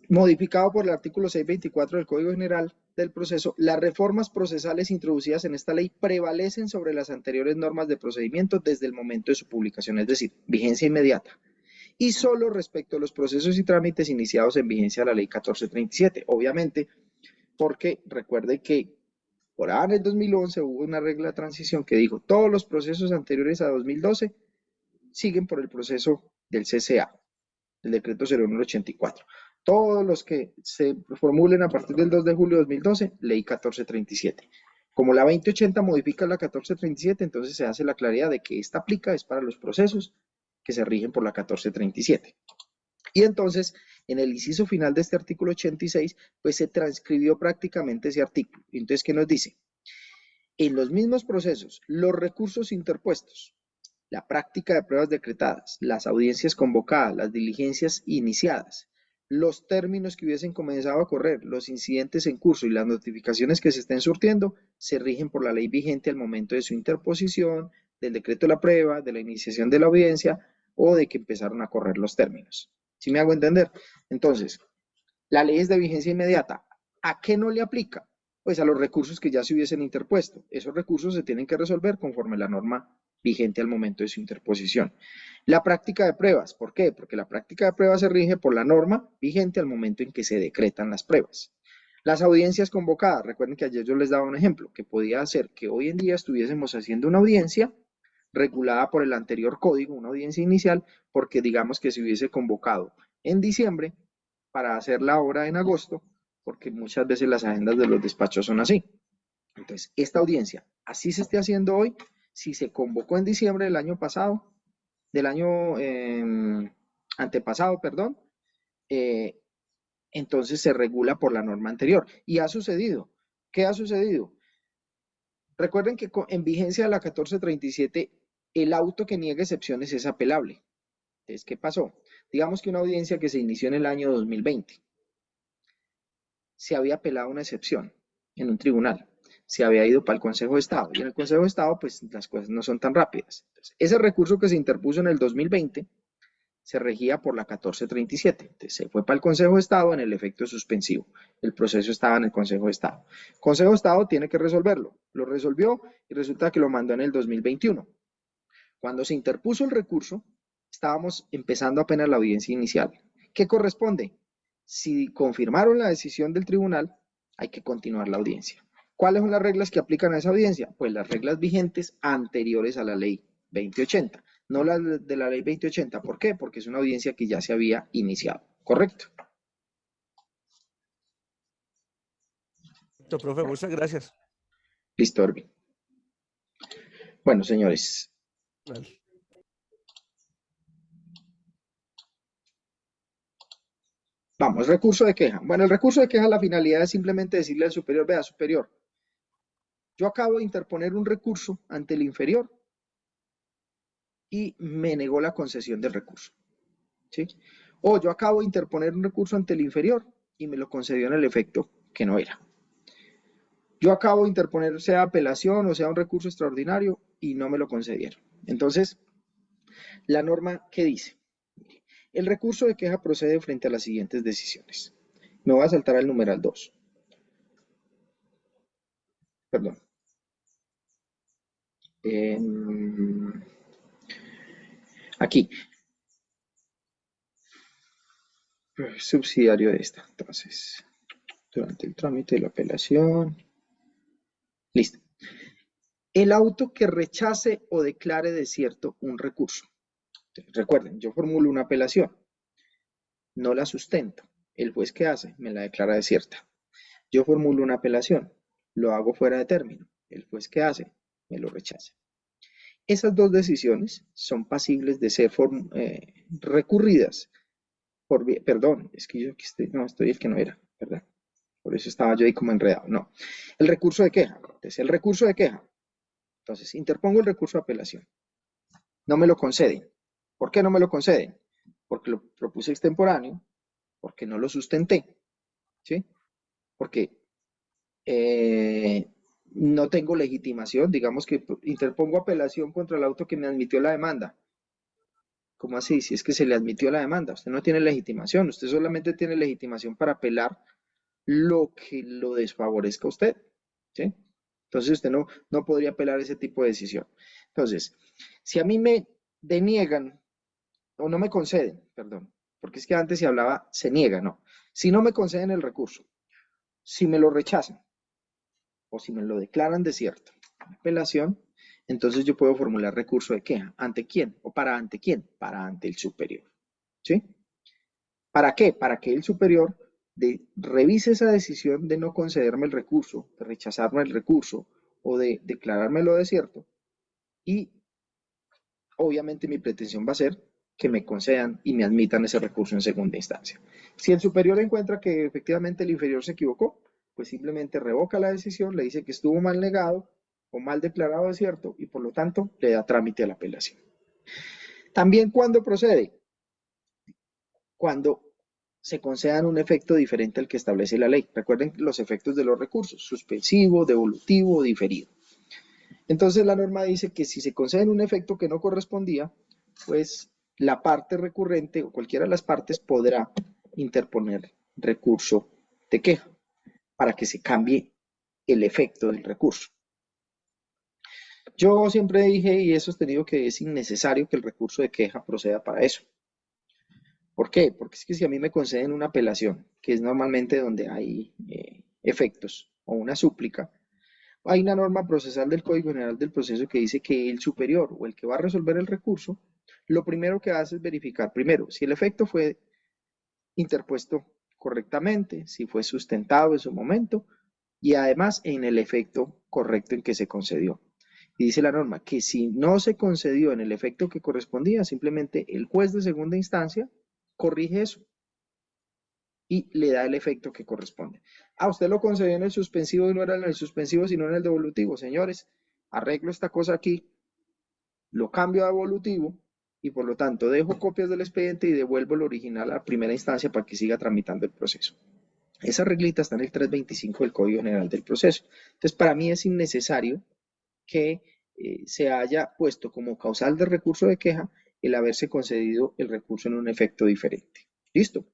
modificado por el artículo 624 del Código General del Proceso, las reformas procesales introducidas en esta ley prevalecen sobre las anteriores normas de procedimiento desde el momento de su publicación, es decir, vigencia inmediata. Y solo respecto a los procesos y trámites iniciados en vigencia de la ley 1437, obviamente, porque recuerde que por ahí en el 2011 hubo una regla de transición que dijo todos los procesos anteriores a 2012 siguen por el proceso del CCA, el decreto 0184. Todos los que se formulen a partir del 2 de julio de 2012, ley 1437. Como la 2080 modifica la 1437, entonces se hace la claridad de que esta aplica es para los procesos que se rigen por la 1437. Y entonces, en el inciso final de este artículo 86, pues se transcribió prácticamente ese artículo. Entonces, ¿qué nos dice? En los mismos procesos, los recursos interpuestos, la práctica de pruebas decretadas, las audiencias convocadas, las diligencias iniciadas, los términos que hubiesen comenzado a correr, los incidentes en curso y las notificaciones que se estén surtiendo, se rigen por la ley vigente al momento de su interposición, del decreto de la prueba, de la iniciación de la audiencia o de que empezaron a correr los términos. ¿Sí me hago entender? Entonces, la ley es de vigencia inmediata. ¿A qué no le aplica? Pues a los recursos que ya se hubiesen interpuesto. Esos recursos se tienen que resolver conforme la norma vigente al momento de su interposición. La práctica de pruebas, ¿por qué? Porque la práctica de pruebas se rige por la norma vigente al momento en que se decretan las pruebas. Las audiencias convocadas, recuerden que ayer yo les daba un ejemplo, que podía ser que hoy en día estuviésemos haciendo una audiencia regulada por el anterior código, una audiencia inicial, porque digamos que se hubiese convocado en diciembre para hacerla ahora en agosto, porque muchas veces las agendas de los despachos son así. Entonces, esta audiencia, así se esté haciendo hoy, Si se convocó en diciembre del año pasado, del año antepasado, perdón, entonces se regula por la norma anterior. Y ha sucedido. ¿Qué ha sucedido? Recuerden que en vigencia de la 1437, el auto que niegue excepciones es apelable. Entonces, ¿qué pasó? Digamos que una audiencia que se inició en el año 2020, se había apelado una excepción en un tribunal, se había ido para el Consejo de Estado, y en el Consejo de Estado, pues las cosas no son tan rápidas. Entonces, ese recurso que se interpuso en el 2020 se regía por la 1437. Entonces, se fue para el Consejo de Estado en el efecto suspensivo. El proceso estaba en el Consejo de Estado. El Consejo de Estado tiene que resolverlo. Lo resolvió y resulta que lo mandó en el 2021. Cuando se interpuso el recurso, estábamos empezando apenas la audiencia inicial. ¿Qué corresponde? Si confirmaron la decisión del tribunal, hay que continuar la audiencia. ¿Cuáles son las reglas que aplican a esa audiencia? Pues las reglas vigentes anteriores a la ley 2080, no las de la ley 2080. ¿Por qué? Porque es una audiencia que ya se había iniciado. ¿Correcto? Perfecto, profe, muchas gracias. Listo, Erwin. Bueno, señores. Vale. Vamos, recurso de queja. Bueno, el recurso de queja, la finalidad es simplemente decirle al superior, vea, superior, yo acabo de interponer un recurso ante el inferior y me negó la concesión del recurso. ¿Sí? O yo acabo de interponer un recurso ante el inferior y me lo concedió en el efecto que no era. Yo acabo de interponer, sea apelación o sea un recurso extraordinario, y no me lo concedieron. Entonces, la norma, ¿qué dice? El recurso de queja procede frente a las siguientes decisiones. Me voy a saltar al numeral 2. Perdón. Aquí. Subsidiario de esta. Entonces, durante el trámite de la apelación. Listo. El auto que rechace o declare desierto un recurso. Recuerden, yo formulo una apelación. No la sustento. El juez, ¿qué hace? Me la declara desierta. Yo formulo una apelación. Lo hago fuera de término. El juez, ¿qué hace? Me lo rechaza. Esas dos decisiones son pasibles de ser recurridas por, perdón, es que yo aquí estoy el que no era, ¿verdad? Por eso estaba yo ahí como enredado. No. El recurso de queja. Entonces, el recurso de queja. Entonces, interpongo el recurso de apelación. No me lo conceden. ¿Por qué no me lo conceden? Porque lo propuse extemporáneo, porque no lo sustenté, ¿sí? Porque no tengo legitimación, digamos que interpongo apelación contra el auto que me admitió la demanda. ¿Cómo así? Si es que se le admitió la demanda, usted no tiene legitimación, usted solamente tiene legitimación para apelar lo que lo desfavorezca a usted, ¿sí? Entonces usted no podría apelar ese tipo de decisión. Entonces, si a mí me deniegan o no me conceden, perdón, porque es que antes se hablaba, se niega, no. Si no me conceden el recurso, si me lo rechazan o si me lo declaran desierto, apelación, entonces yo puedo formular recurso de queja. ¿Ante quién? ¿O para ante quién? Para ante el superior, ¿sí? ¿Para qué? Para que el superior revise esa decisión de no concederme el recurso, de rechazarme el recurso o de declarármelo desierto, y obviamente mi pretensión va a ser que me concedan y me admitan ese recurso en segunda instancia. Si el superior encuentra que efectivamente el inferior se equivocó, pues simplemente revoca la decisión, le dice que estuvo mal negado o mal declarado desierto y por lo tanto le da trámite a la apelación. También, ¿cuándo procede? Cuando se concedan un efecto diferente al que establece la ley. Recuerden los efectos de los recursos: suspensivo, devolutivo, diferido. Entonces la norma dice que si se concede un efecto que no correspondía, pues la parte recurrente o cualquiera de las partes podrá interponer recurso de queja para que se cambie el efecto del recurso. Yo siempre dije y he sostenido que es innecesario que el recurso de queja proceda para eso. ¿Por qué? Porque es que si a mí me conceden una apelación, que es normalmente donde hay efectos, o una súplica, hay una norma procesal del Código General del Proceso que dice que el superior o el que va a resolver el recurso, lo primero que hace es verificar, primero, si el efecto fue interpuesto correctamente, si fue sustentado en su momento, y además en el efecto correcto en que se concedió. Y dice la norma que si no se concedió en el efecto que correspondía, simplemente el juez de segunda instancia corrige eso y le da el efecto que corresponde. Ah, usted lo concedió en el suspensivo y no era en el suspensivo, sino en el devolutivo. Señores, arreglo esta cosa aquí, lo cambio a devolutivo y por lo tanto dejo copias del expediente y devuelvo el original a primera instancia para que siga tramitando el proceso. Esa reglita está en el 325 del Código General del Proceso. Entonces, para mí es innecesario que se haya puesto como causal de recurso de queja el haberse concedido el recurso en un efecto diferente. ¿Listo?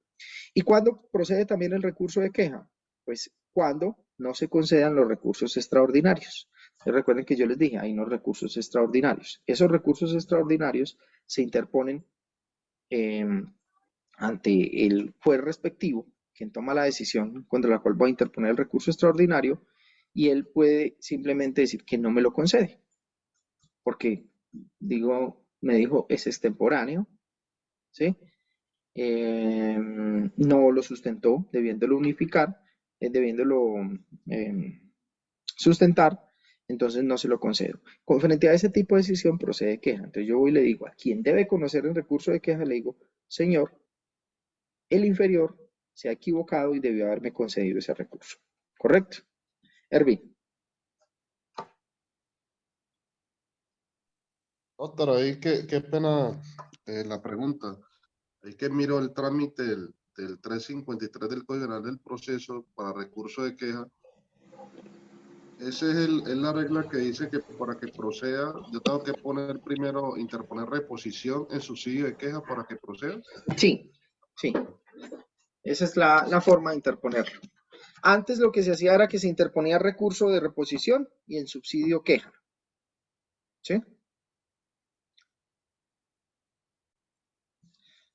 ¿Y cuándo procede también el recurso de queja? Pues cuando no se concedan los recursos extraordinarios. Recuerden que yo les dije, hay unos recursos extraordinarios. Esos recursos extraordinarios se interponen ante el juez respectivo, quien toma la decisión contra la cual voy a interponer el recurso extraordinario, y él puede simplemente decir que no me lo concede, porque me dijo es extemporáneo, ¿sí? No lo sustentó, debiéndolo unificar, debiéndolo sustentar, entonces no se lo concedo. Frente a ese tipo de decisión procede queja. Entonces yo voy y le digo a quien debe conocer el recurso de queja, le digo, señor, el inferior se ha equivocado y debió haberme concedido ese recurso. ¿Correcto? Erwin. Doctor, ahí qué pena la pregunta. Ahí que miro el trámite del 353 del Código General del Proceso para recurso de queja. Esa es la regla que dice que para que proceda, yo tengo que poner primero, interponer reposición en subsidio de queja para que proceda. Sí, sí. Esa es la forma de interponerlo. Antes lo que se hacía era que se interponía recurso de reposición y en subsidio queja. ¿Sí?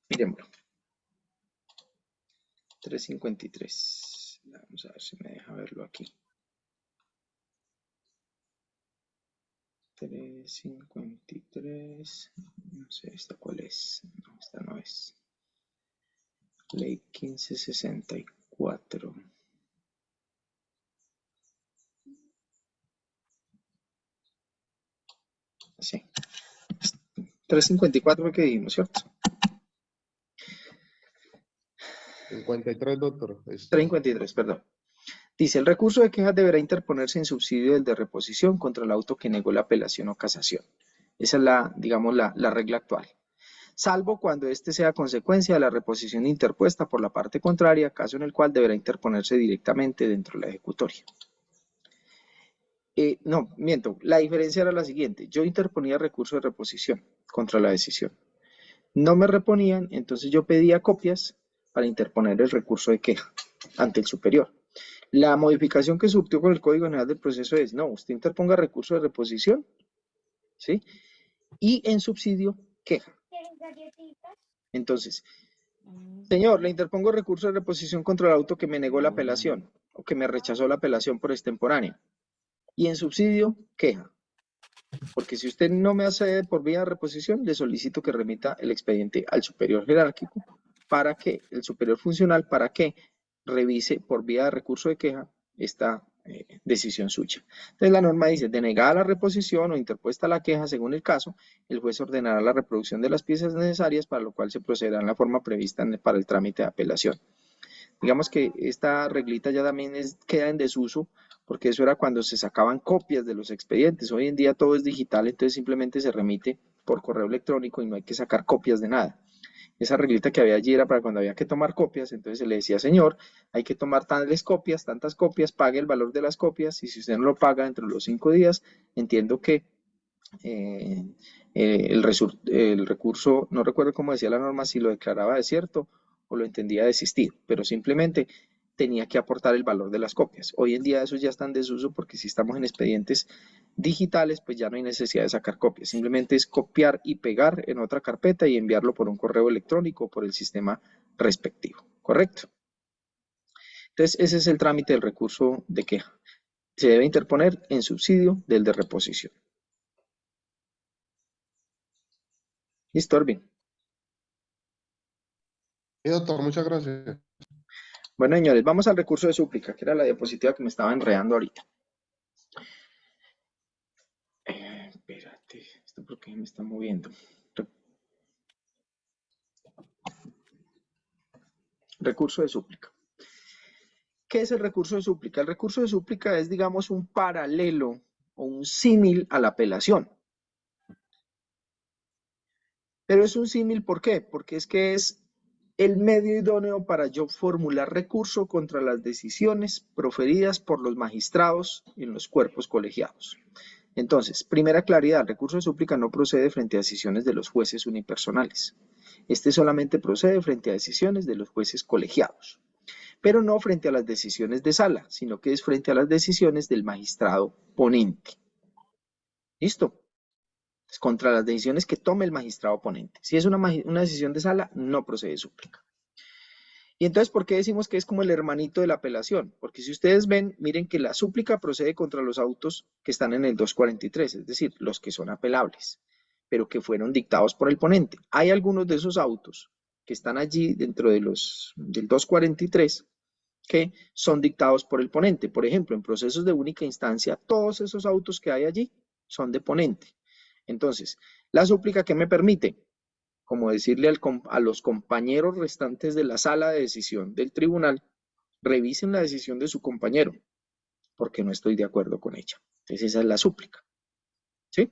Miremoslo. 353. Vamos a ver si me deja verlo aquí. 353. No sé, ¿esta cuál es? No, esta no es. Ley 1564. Sí. 354 fue que dijimos, ¿cierto? 53, doctor. 353, perdón. Dice, el recurso de quejas deberá interponerse en subsidio del de reposición contra el auto que negó la apelación o casación. Esa es la regla actual. Salvo cuando éste sea consecuencia de la reposición interpuesta por la parte contraria, caso en el cual deberá interponerse directamente dentro de la ejecutoria. No, miento, la diferencia era la siguiente. Yo interponía recurso de reposición contra la decisión. No me reponían, entonces yo pedía copias para interponer el recurso de queja ante el superior. La modificación que surtió con el Código General del Proceso es, no, usted interponga recurso de reposición, ¿sí? Y en subsidio, queja. Entonces, señor, le interpongo recurso de reposición contra el auto que me negó la apelación o que me rechazó la apelación por extemporánea. Y en subsidio, queja. Porque si usted no me accede por vía de reposición, le solicito que remita el expediente al superior jerárquico para que el superior funcional, para que revise por vía de recurso de queja esta decisión suya. Entonces la norma dice, denegada la reposición o interpuesta la queja según el caso, el juez ordenará la reproducción de las piezas necesarias para lo cual se procederá en la forma prevista para el trámite de apelación. Digamos que esta reglita ya también queda en desuso, porque eso era cuando se sacaban copias de los expedientes. Hoy en día todo es digital, entonces simplemente se remite por correo electrónico y no hay que sacar copias de nada. Esa reglita que había allí era para cuando había que tomar copias, entonces se le decía, señor, hay que tomar tantas copias, pague el valor de las copias, y si usted no lo paga dentro de los 5 días, entiendo que el recurso, no recuerdo cómo decía la norma, si lo declaraba desierto o lo entendía desistir, pero simplemente tenía que aportar el valor de las copias. Hoy en día eso ya está en desuso porque si estamos en expedientes digitales, pues ya no hay necesidad de sacar copias. Simplemente es copiar y pegar en otra carpeta y enviarlo por un correo electrónico o por el sistema respectivo. ¿Correcto? Entonces, ese es el trámite del recurso de queja. Se debe interponer en subsidio del de reposición. ¿Listo, Erwin? Sí, doctor, muchas gracias. Bueno, señores, vamos al recurso de súplica, que era la diapositiva que me estaba enredando ahorita. ¿Esto por qué me está moviendo? Recurso de súplica. ¿Qué es el recurso de súplica? El recurso de súplica es, digamos, un paralelo o un símil a la apelación. Pero es un símil, ¿por qué? Porque es que es el medio idóneo para yo formular recurso contra las decisiones proferidas por los magistrados en los cuerpos colegiados. Entonces, primera claridad, el recurso de súplica no procede frente a decisiones de los jueces unipersonales. Este solamente procede frente a decisiones de los jueces colegiados, pero no frente a las decisiones de sala, sino que es frente a las decisiones del magistrado ponente. ¿Listo? Es contra las decisiones que tome el magistrado ponente. Si es una decisión de sala, no procede súplica. Y entonces, ¿por qué decimos que es como el hermanito de la apelación? Porque si ustedes ven, miren que la súplica procede contra los autos que están en el 243, es decir, los que son apelables, pero que fueron dictados por el ponente. Hay algunos de esos autos que están allí dentro de del 243 que son dictados por el ponente. Por ejemplo, en procesos de única instancia, todos esos autos que hay allí son de ponente. Entonces, la súplica, ¿qué me permite? Como decirle a los compañeros restantes de la sala de decisión del tribunal, revisen la decisión de su compañero, porque no estoy de acuerdo con ella. Entonces esa es la súplica. ¿Sí?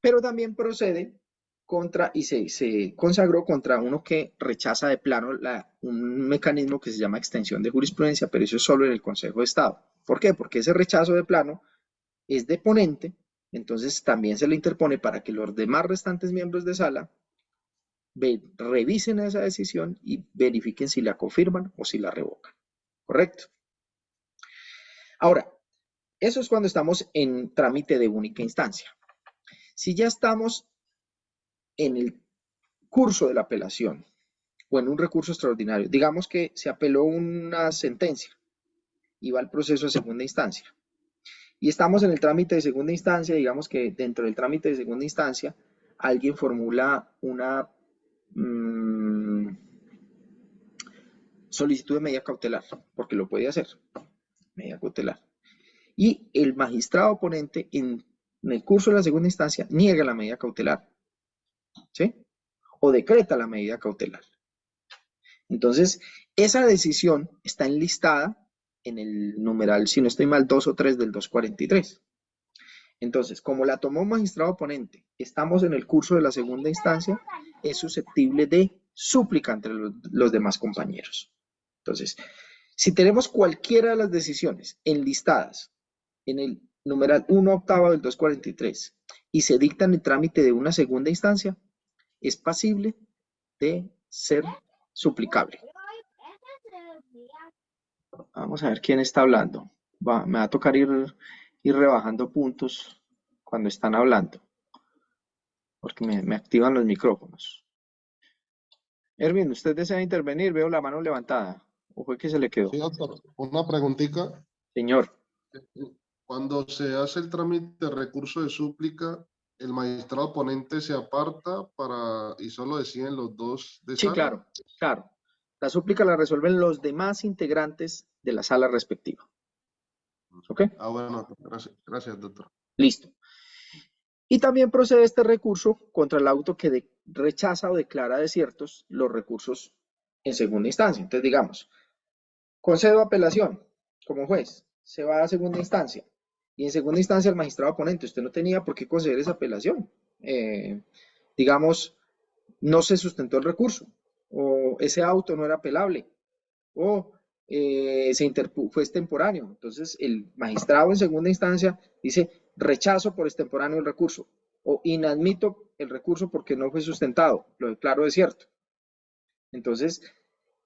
Pero también procede contra, y se consagró contra uno que rechaza de plano un mecanismo que se llama extensión de jurisprudencia, pero eso es solo en el Consejo de Estado. ¿Por qué? Porque ese rechazo de plano es de ponente, entonces también se le interpone para que los demás restantes miembros de sala revisen esa decisión y verifiquen si la confirman o si la revocan. ¿Correcto? Ahora, eso es cuando estamos en trámite de única instancia. Si ya estamos en el curso de la apelación o en un recurso extraordinario, digamos que se apeló una sentencia y va el proceso a segunda instancia, y estamos en el trámite de segunda instancia, digamos que dentro del trámite de segunda instancia alguien formula una solicitud de medida cautelar, porque lo puede hacer, medida cautelar. Y el magistrado ponente en el curso de la segunda instancia niega la medida cautelar, ¿sí? O decreta la medida cautelar. Entonces, esa decisión está enlistada en el numeral, si no estoy mal, 2 o 3 del 243. Entonces, como la tomó un magistrado ponente, estamos en el curso de la segunda instancia, es susceptible de súplica entre los demás compañeros. Entonces, si tenemos cualquiera de las decisiones enlistadas en el numeral 1/8 del 243 y se dicta en el trámite de una segunda instancia, es pasible de ser suplicable. Vamos a ver quién está hablando. Me va a tocar ir rebajando puntos cuando están hablando, porque me activan los micrófonos. Erwin, ¿usted desea intervenir? Veo la mano levantada. ¿O fue que se le quedó? Sí, doctor. Una preguntita. Señor. Cuando se hace el trámite de recurso de súplica, ¿el magistrado ponente se aparta y solo deciden los dos de Sí, sala? claro, claro. La súplica la resuelven los demás integrantes de la sala respectiva. ¿Ok? Ah, bueno, gracias, doctor. Listo. Y también procede este recurso contra el auto que rechaza o declara desiertos los recursos en segunda instancia. Entonces, digamos, concedo apelación como juez, se va a segunda instancia. Y en segunda instancia el magistrado ponente, usted no tenía por qué conceder esa apelación. Digamos, no se sustentó el recurso, o ese auto no era apelable, o fue extemporáneo. Entonces, el magistrado en segunda instancia dice, rechazo por extemporáneo el recurso, o inadmito el recurso porque no fue sustentado, lo declaro desierto. Entonces,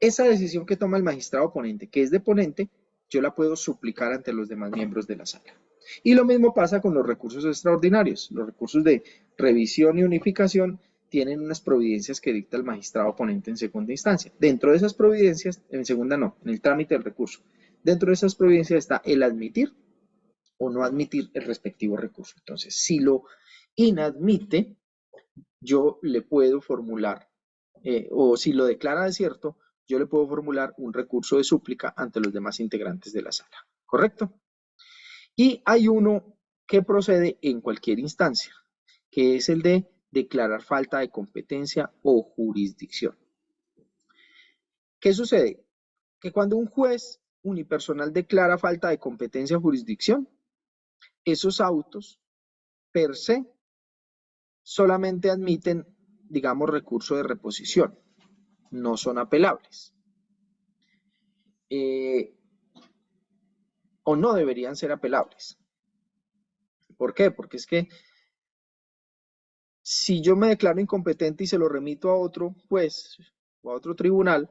esa decisión que toma el magistrado ponente, que es de ponente, yo la puedo suplicar ante los demás miembros de la sala. Y lo mismo pasa con los recursos extraordinarios. Los recursos de revisión y unificación tienen unas providencias que dicta el magistrado ponente en segunda instancia. Dentro de esas providencias, en segunda no, en el trámite del recurso, dentro de esas providencias está el admitir o no admitir el respectivo recurso. Entonces, si lo inadmite, yo le puedo formular, o si lo declara desierto, yo le puedo formular un recurso de súplica ante los demás integrantes de la sala. ¿Correcto? Y hay uno que procede en cualquier instancia, que es el de declarar falta de competencia o jurisdicción. ¿Qué sucede? Que cuando un juez unipersonal declara falta de competencia o jurisdicción, esos autos per se solamente admiten, digamos, recurso de reposición, no son apelables. O no deberían ser apelables. ¿Por qué? Porque es que si yo me declaro incompetente y se lo remito a otro juez o a otro tribunal,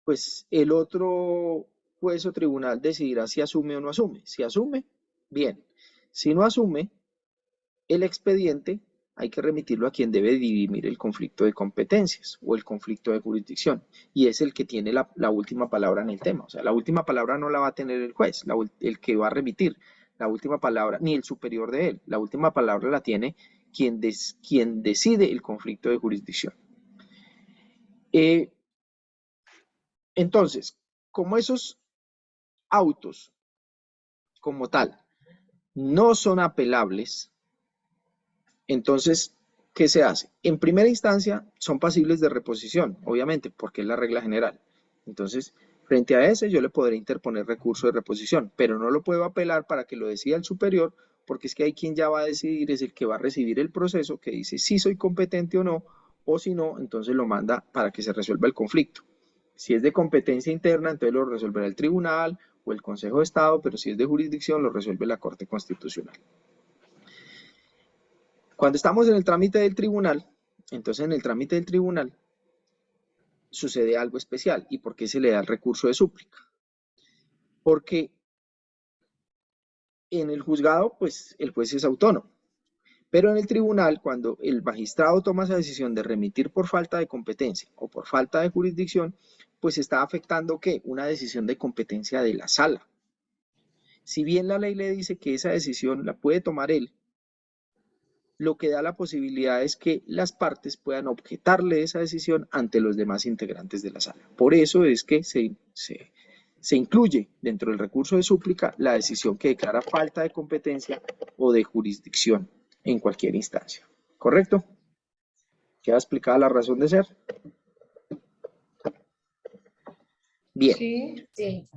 pues el otro juez o tribunal decidirá si asume o no asume. Si asume, bien. Si no asume, el expediente hay que remitirlo a quien debe dirimir el conflicto de competencias o el conflicto de jurisdicción, y es el que tiene la última palabra en el tema. O sea, la última palabra no la va a tener el juez, el que va a remitir. La última palabra, ni el superior de él, la última palabra la tiene quien decide el conflicto de jurisdicción. Entonces, como esos autos como tal no son apelables, entonces, ¿qué se hace? En primera instancia, son pasibles de reposición, obviamente, porque es la regla general. Entonces, frente a ese, yo le podré interponer recurso de reposición, pero no lo puedo apelar para que lo decida el superior, porque es que hay quien ya va a decidir, es el que va a recibir el proceso, que dice si soy competente o si no, entonces lo manda para que se resuelva el conflicto. Si es de competencia interna, entonces lo resolverá el tribunal o el Consejo de Estado, pero si es de jurisdicción, lo resuelve la Corte Constitucional. Cuando estamos en el trámite del tribunal, entonces en el trámite del tribunal sucede algo especial. ¿Y por qué se le da el recurso de súplica? Porque en el juzgado, pues el juez es autónomo. Pero en el tribunal, cuando el magistrado toma esa decisión de remitir por falta de competencia o por falta de jurisdicción, pues está afectando ¿qué? Una decisión de competencia de la sala. Si bien la ley le dice que esa decisión la puede tomar él, lo que da la posibilidad es que las partes puedan objetarle esa decisión ante los demás integrantes de la sala. Por eso es que se incluye dentro del recurso de súplica la decisión que declara falta de competencia o de jurisdicción en cualquier instancia. ¿Correcto? ¿Queda explicada la razón de ser? Bien. Sí. Sí.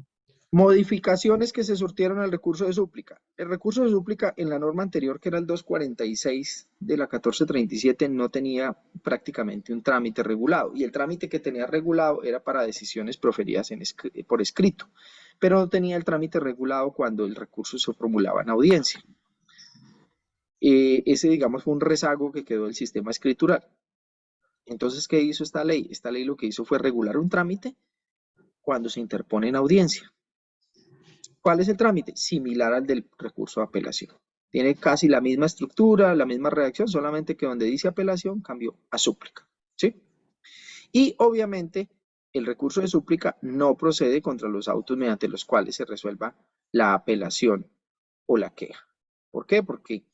Modificaciones que se surtieron al recurso de súplica. El recurso de súplica en la norma anterior, que era el 246 de la 1437, no tenía prácticamente un trámite regulado. Y el trámite que tenía regulado era para decisiones proferidas por escrito, pero no tenía el trámite regulado cuando el recurso se formulaba en audiencia. Ese, digamos, fue un rezago que quedó del sistema escritural. Entonces, ¿qué hizo esta ley? Esta ley lo que hizo fue regular un trámite cuando se interpone en audiencia. ¿Cuál es el trámite? Similar al del recurso de apelación. Tiene casi la misma estructura, la misma redacción, solamente que donde dice apelación cambió a súplica. ¿Sí? Y obviamente el recurso de súplica no procede contra los autos mediante los cuales se resuelva la apelación o la queja. ¿Por qué? Porque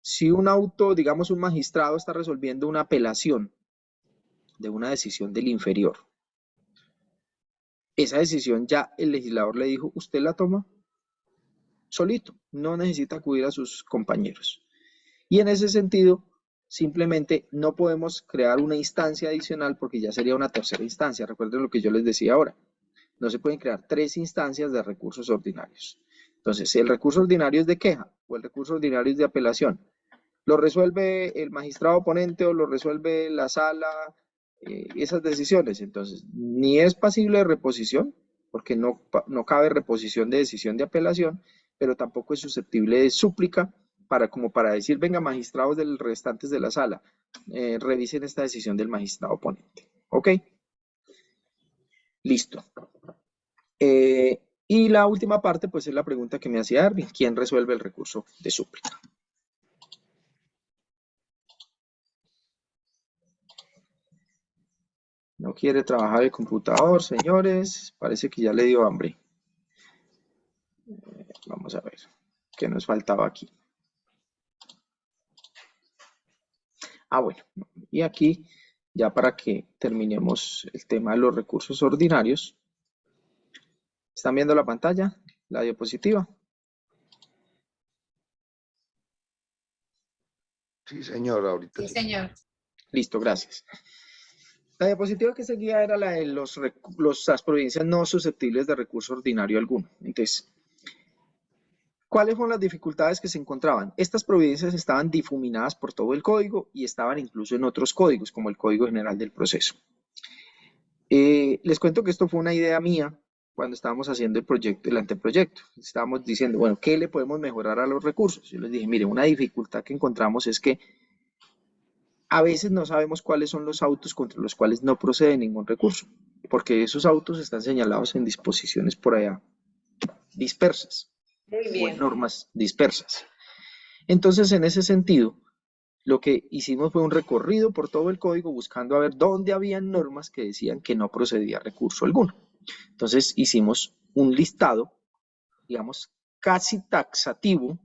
si un auto, digamos un magistrado está resolviendo una apelación de una decisión del inferior, esa decisión ya el legislador le dijo, usted la toma solito, no necesita acudir a sus compañeros. Y en ese sentido, simplemente no podemos crear una instancia adicional porque ya sería una tercera instancia. Recuerden lo que yo les decía ahora. No se pueden crear 3 instancias de recursos ordinarios. Entonces, el recurso ordinario es de queja o el recurso ordinario es de apelación. ¿Lo resuelve el magistrado oponente o lo resuelve la sala? Esas decisiones. Entonces, ni es pasible de reposición, porque no cabe reposición de decisión de apelación, pero tampoco es susceptible de súplica como para decir, venga, magistrados del restantes de la sala, revisen esta decisión del magistrado oponente. ¿Ok? Listo. Y la última parte, pues es la pregunta que me hacía Erwin, ¿quién resuelve el recurso de súplica? No quiere trabajar el computador, señores. Parece que ya le dio hambre. Vamos a ver qué nos faltaba aquí. Bueno, y aquí, ya para que terminemos el tema de los recursos ordinarios. ¿Están viendo la pantalla? La diapositiva. Sí, señor, ahorita Sí, sí. señor. Listo, gracias. La diapositiva que seguía era la de las providencias no susceptibles de recurso ordinario alguno. Entonces, ¿cuáles fueron las dificultades que se encontraban? Estas providencias estaban difuminadas por todo el código y estaban incluso en otros códigos, como el Código General del Proceso. Les cuento que esto fue una idea mía cuando estábamos haciendo el anteproyecto. Estábamos diciendo, bueno, ¿qué le podemos mejorar a los recursos? Yo les dije, mire, una dificultad que encontramos es que a veces no sabemos cuáles son los autos contra los cuales no procede ningún recurso, porque esos autos están señalados en disposiciones por allá dispersas Muy o en bien. normas dispersas. Entonces, en ese sentido, lo que hicimos fue un recorrido por todo el código buscando a ver dónde habían normas que decían que no procedía recurso alguno. Entonces, hicimos un listado, digamos, casi taxativo,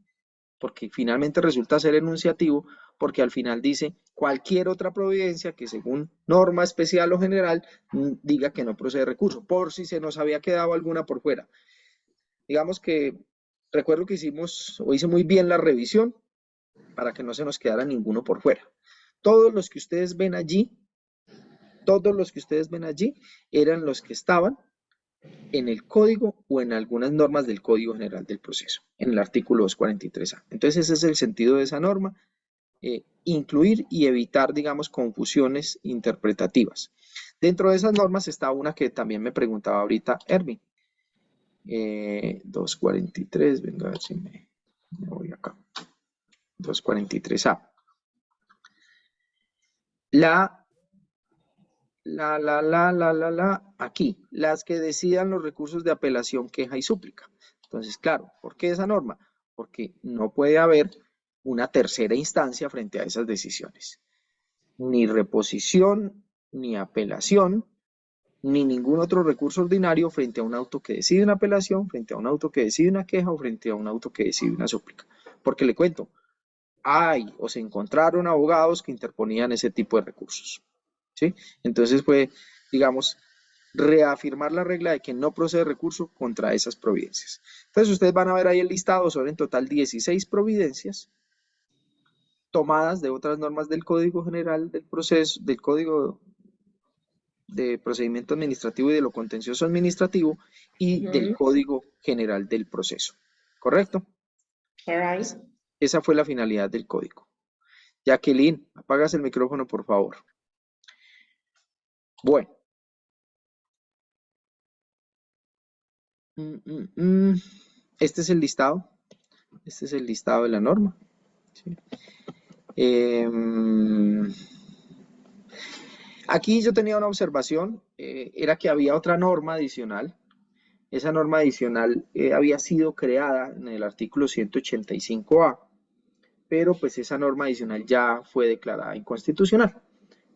porque finalmente resulta ser enunciativo, porque al final dice cualquier otra providencia que según norma especial o general diga que no procede recurso, por si se nos había quedado alguna por fuera. Digamos que recuerdo que hice muy bien la revisión para que no se nos quedara ninguno por fuera. Todos los que ustedes ven allí eran los que estaban en el código o en algunas normas del Código General del Proceso, en el artículo 243A. Entonces ese es el sentido de esa norma, incluir y evitar, digamos, confusiones interpretativas. Dentro de esas normas está una que también me preguntaba ahorita Erwin. 243, venga a ver si me voy acá. 243A. Aquí, las que decidan los recursos de apelación, queja y súplica. Entonces, claro, ¿por qué esa norma? Porque no puede haber una tercera instancia frente a esas decisiones. Ni reposición, ni apelación, ni ningún otro recurso ordinario frente a un auto que decide una apelación, frente a un auto que decide una queja o frente a un auto que decide una súplica. Porque le cuento, hay o se encontraron abogados que interponían ese tipo de recursos. ¿Sí? Entonces fue, digamos, reafirmar la regla de que no procede recurso contra esas providencias. Entonces ustedes van a ver ahí el listado, son en total 16 providencias tomadas de otras normas del Código General del Proceso, del Código de Procedimiento Administrativo y de lo Contencioso Administrativo y del Código General del Proceso. ¿Correcto? All right. Esa fue la finalidad del código. Jacqueline, apagas el micrófono, por favor. Bueno. Este es el listado. Este es el listado de la norma. ¿Sí? Aquí yo tenía una observación, era que había otra norma adicional. Esa norma adicional había sido creada en el artículo 185A, pero pues esa norma adicional ya fue declarada inconstitucional.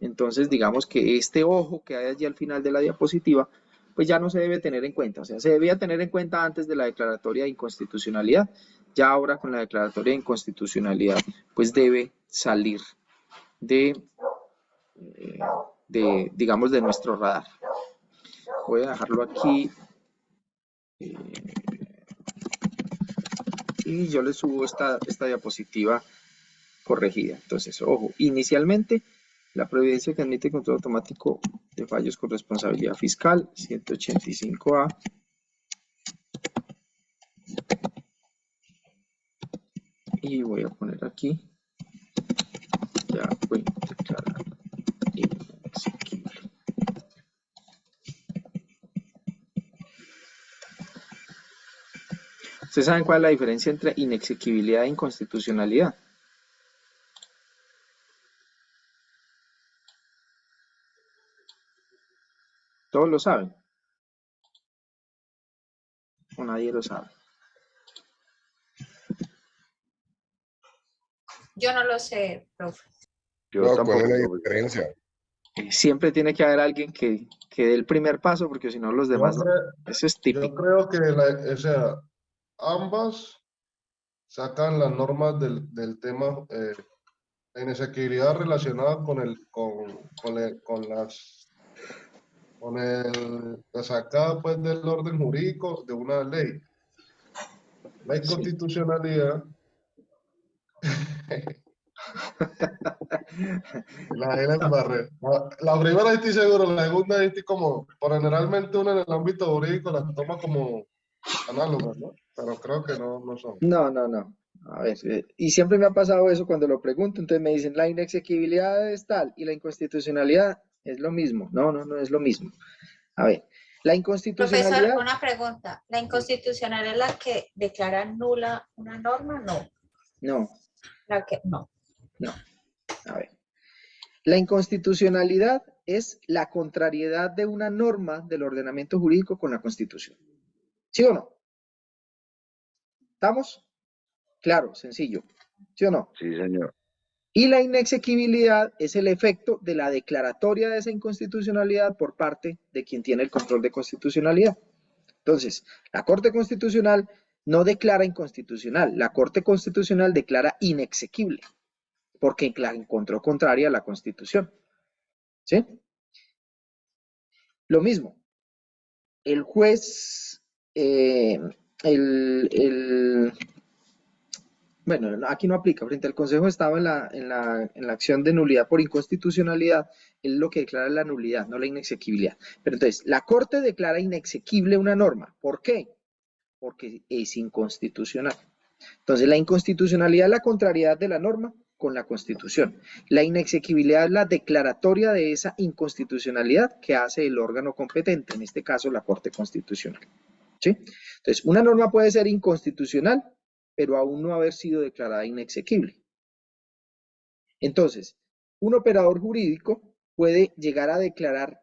Entonces, digamos que este ojo que hay allí al final de la diapositiva, pues ya no se debe tener en cuenta. O sea, se debía tener en cuenta antes de la declaratoria de inconstitucionalidad. Ya ahora con la declaratoria de inconstitucionalidad, pues debe salir digamos, de nuestro radar. Voy a dejarlo aquí. Y yo les subo esta diapositiva corregida. Entonces, ojo, inicialmente, la providencia que admite control automático de fallos con responsabilidad fiscal, 185A. Y voy a poner aquí, ya fue declarado inexequible. ¿Ustedes saben cuál es la diferencia entre inexequibilidad e inconstitucionalidad? ¿Todos lo saben? ¿O nadie lo sabe? Yo no lo sé, profe. Yo No, tampoco. ¿cuál es la diferencia? Siempre tiene que haber alguien que dé el primer paso, porque si no los demás no. Eso es Yo típico. creo que o sea, ambas sacan las normas del tema la inexequibilidad relacionada la sacada pues del orden jurídico de una ley. La inconstitucionalidad La L embarré. La primera estoy seguro, la segunda estoy como, por generalmente uno en el ámbito jurídico las toma como análogas, ¿no? Pero creo que no, no son. No, no, no. A ver, y siempre me ha pasado eso cuando lo pregunto, entonces me dicen la inexequibilidad es tal y la inconstitucionalidad es lo mismo. No, no, no es lo mismo. A ver, la Profesor, inconstitucionalidad, una pregunta. ¿La inconstitucional es la que declara nula una norma? No. no, La que no. no. A ver, la inconstitucionalidad es la contrariedad de una norma del ordenamiento jurídico con la Constitución. ¿Sí o no? ¿Estamos? Claro, sencillo. ¿Sí o no? Sí, señor. Y la inexequibilidad es el efecto de la declaratoria de esa inconstitucionalidad por parte de quien tiene el control de constitucionalidad. Entonces, la Corte Constitucional no declara inconstitucional, la Corte Constitucional declara inexequible, porque la encontró contraria a la Constitución. ¿Sí? Lo mismo, el juez, bueno, aquí no aplica, frente al Consejo de Estado en la acción de nulidad por inconstitucionalidad, es lo que declara la nulidad, no la inexequibilidad. Pero entonces, la Corte declara inexequible una norma. ¿Por qué? Porque es inconstitucional. Entonces, la inconstitucionalidad es la contrariedad de la norma con la Constitución. La inexequibilidad es la declaratoria de esa inconstitucionalidad que hace el órgano competente, en este caso la Corte Constitucional. ¿Sí? Entonces, una norma puede ser inconstitucional, pero aún no haber sido declarada inexequible. Entonces, un operador jurídico puede llegar a declarar,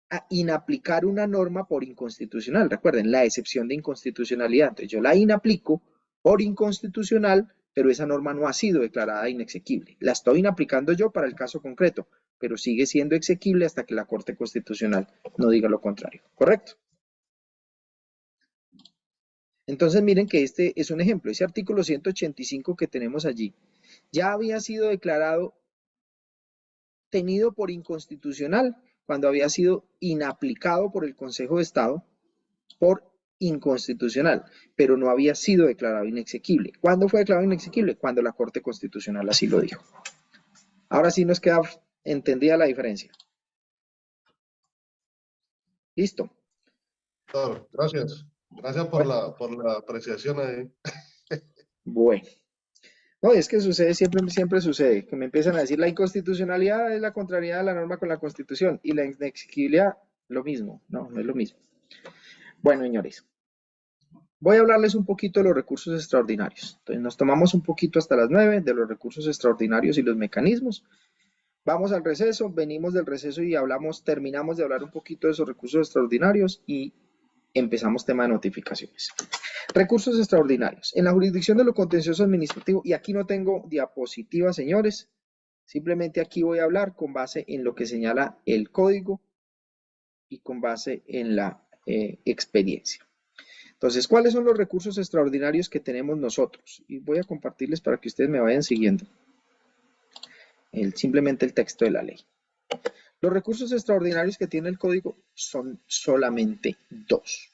a inaplicar una norma por inconstitucional. Recuerden, la excepción de inconstitucionalidad. Entonces, yo la inaplico por inconstitucional, pero esa norma no ha sido declarada inexequible. La estoy inaplicando yo para el caso concreto, pero sigue siendo exequible hasta que la Corte Constitucional no diga lo contrario. ¿Correcto? Entonces miren que este es un ejemplo. Ese artículo 185 que tenemos allí ya había sido declarado tenido por inconstitucional cuando había sido inaplicado por el Consejo de Estado por inconstitucional, pero no había sido declarado inexequible. ¿Cuándo fue declarado inexequible? Cuando la Corte Constitucional así lo dijo. Ahora sí nos queda entendida la diferencia. ¿Listo? Doctor, gracias. Gracias por la apreciación ahí. Bueno. No, es que sucede, siempre sucede, que me empiezan a decir la inconstitucionalidad es la contrariedad de la norma con la Constitución y la inexequibilidad, lo mismo. No, no es lo mismo. Bueno, señores, voy a hablarles un poquito de los recursos extraordinarios. Entonces, nos tomamos un poquito hasta las 9 de los recursos extraordinarios y los mecanismos. Vamos al receso, venimos del receso y terminamos de hablar un poquito de esos recursos extraordinarios y empezamos tema de notificaciones. Recursos extraordinarios. En la jurisdicción de lo contencioso administrativo, y aquí no tengo diapositivas, señores, simplemente aquí voy a hablar con base en lo que señala el código y con base en la experiencia. Entonces, ¿cuáles son los recursos extraordinarios que tenemos nosotros? Y voy a compartirles para que ustedes me vayan siguiendo simplemente el texto de la ley. Los recursos extraordinarios que tiene el código son solamente dos.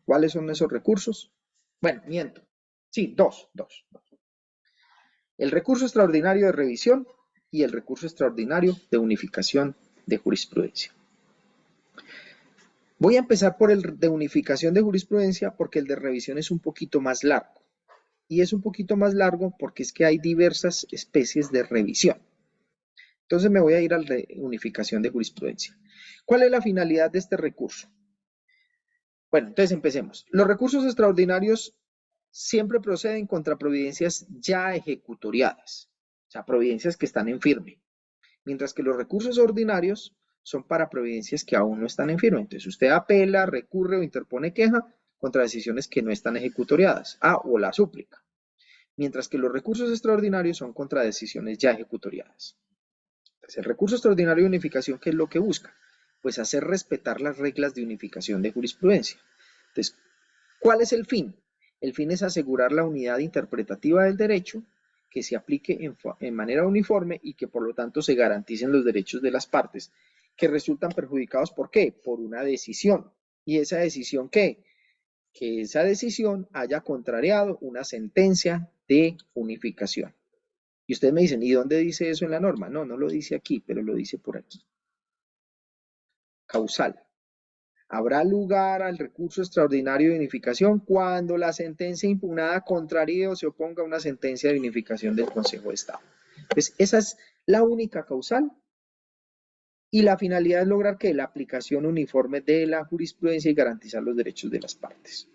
¿Cuáles son esos recursos? Bueno, miento. Sí, dos. El recurso extraordinario de revisión y el recurso extraordinario de unificación de jurisprudencia. Voy a empezar por el de unificación de jurisprudencia porque el de revisión es un poquito más largo. Y es un poquito más largo porque es que hay diversas especies de revisión. Entonces me voy a ir al de unificación de jurisprudencia. ¿Cuál es la finalidad de este recurso? Bueno, entonces empecemos. Los recursos extraordinarios siempre proceden contra providencias ya ejecutoriadas, o sea, providencias que están en firme, mientras que los recursos ordinarios son para providencias que aún no están en firme. Entonces usted apela, recurre o interpone queja contra decisiones que no están ejecutoriadas, o la súplica, mientras que los recursos extraordinarios son contra decisiones ya ejecutoriadas. Entonces, el recurso extraordinario de unificación, ¿qué es lo que busca? Pues hacer respetar las reglas de unificación de jurisprudencia. Entonces, ¿cuál es el fin? El fin es asegurar la unidad interpretativa del derecho, que se aplique en manera uniforme y que por lo tanto se garanticen los derechos de las partes que resultan perjudicados. ¿Por qué? Por una decisión. ¿Y esa decisión qué? Que esa decisión haya contrariado una sentencia de unificación. Y ustedes me dicen, ¿y dónde dice eso en la norma? No, no lo dice aquí, pero lo dice por aquí. Causal. Habrá lugar al recurso extraordinario de unificación cuando la sentencia impugnada contraríe o se oponga a una sentencia de unificación del Consejo de Estado. Pues esa es la única causal y la finalidad es lograr que la aplicación uniforme de la jurisprudencia y garantizar los derechos de las partes.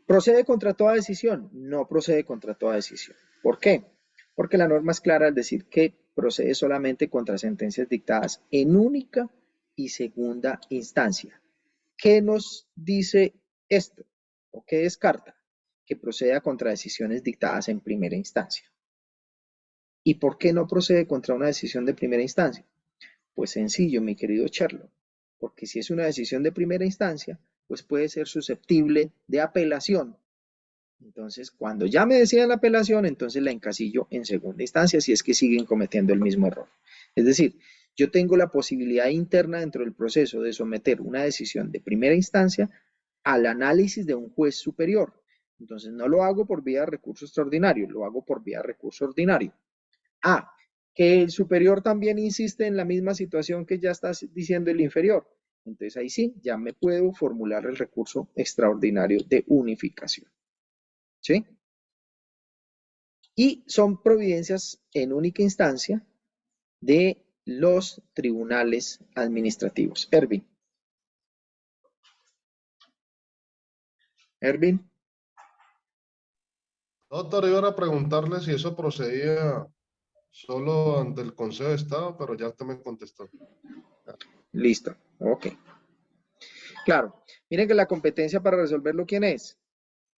¿Procede contra toda decisión? No procede contra toda decisión. ¿Por qué? Porque la norma es clara al decir que procede solamente contra sentencias dictadas en única y segunda instancia. ¿Qué nos dice esto? ¿O qué descarta? Que proceda contra decisiones dictadas en primera instancia. ¿Y por qué no procede contra una decisión de primera instancia? Pues sencillo, mi querido Sherlock, porque si es una decisión de primera instancia, pues puede ser susceptible de apelación. Entonces, cuando ya me decidan la apelación, entonces la encasillo en segunda instancia si es que siguen cometiendo el mismo error. Es decir, yo tengo la posibilidad interna dentro del proceso de someter una decisión de primera instancia al análisis de un juez superior. Entonces, no lo hago por vía de recurso extraordinario, lo hago por vía de recurso ordinario. Ah, que el superior también insiste en la misma situación que ya está diciendo el inferior. Entonces, ahí sí, ya me puedo formular el recurso extraordinario de unificación. ¿Sí? Y son providencias en única instancia de los tribunales administrativos. Ervin. Ervin. Doctor, iba a preguntarle si eso procedía solo ante el Consejo de Estado, pero ya usted me contestó. Listo. Ok. Claro. Miren que la competencia para resolverlo, ¿quién es?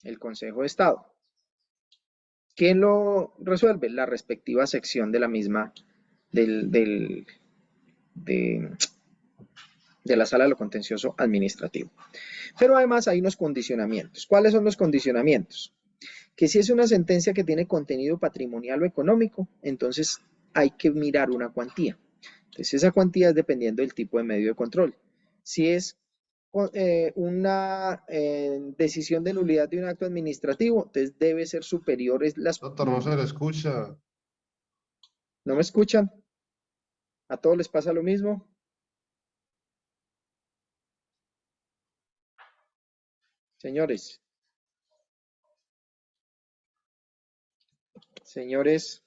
El Consejo de Estado. ¿Quién lo resuelve? La respectiva sección de la misma, de la Sala de lo Contencioso Administrativo. Pero además hay unos condicionamientos. ¿Cuáles son los condicionamientos? Que si es una sentencia que tiene contenido patrimonial o económico, entonces hay que mirar una cuantía. Entonces esa cuantía es dependiendo del tipo de medio de control. Si es una decisión de nulidad de un acto administrativo, entonces debe ser superiores las... Doctor, no se le escucha. ¿No me escuchan? ¿A todos les pasa lo mismo? Señores. Señores.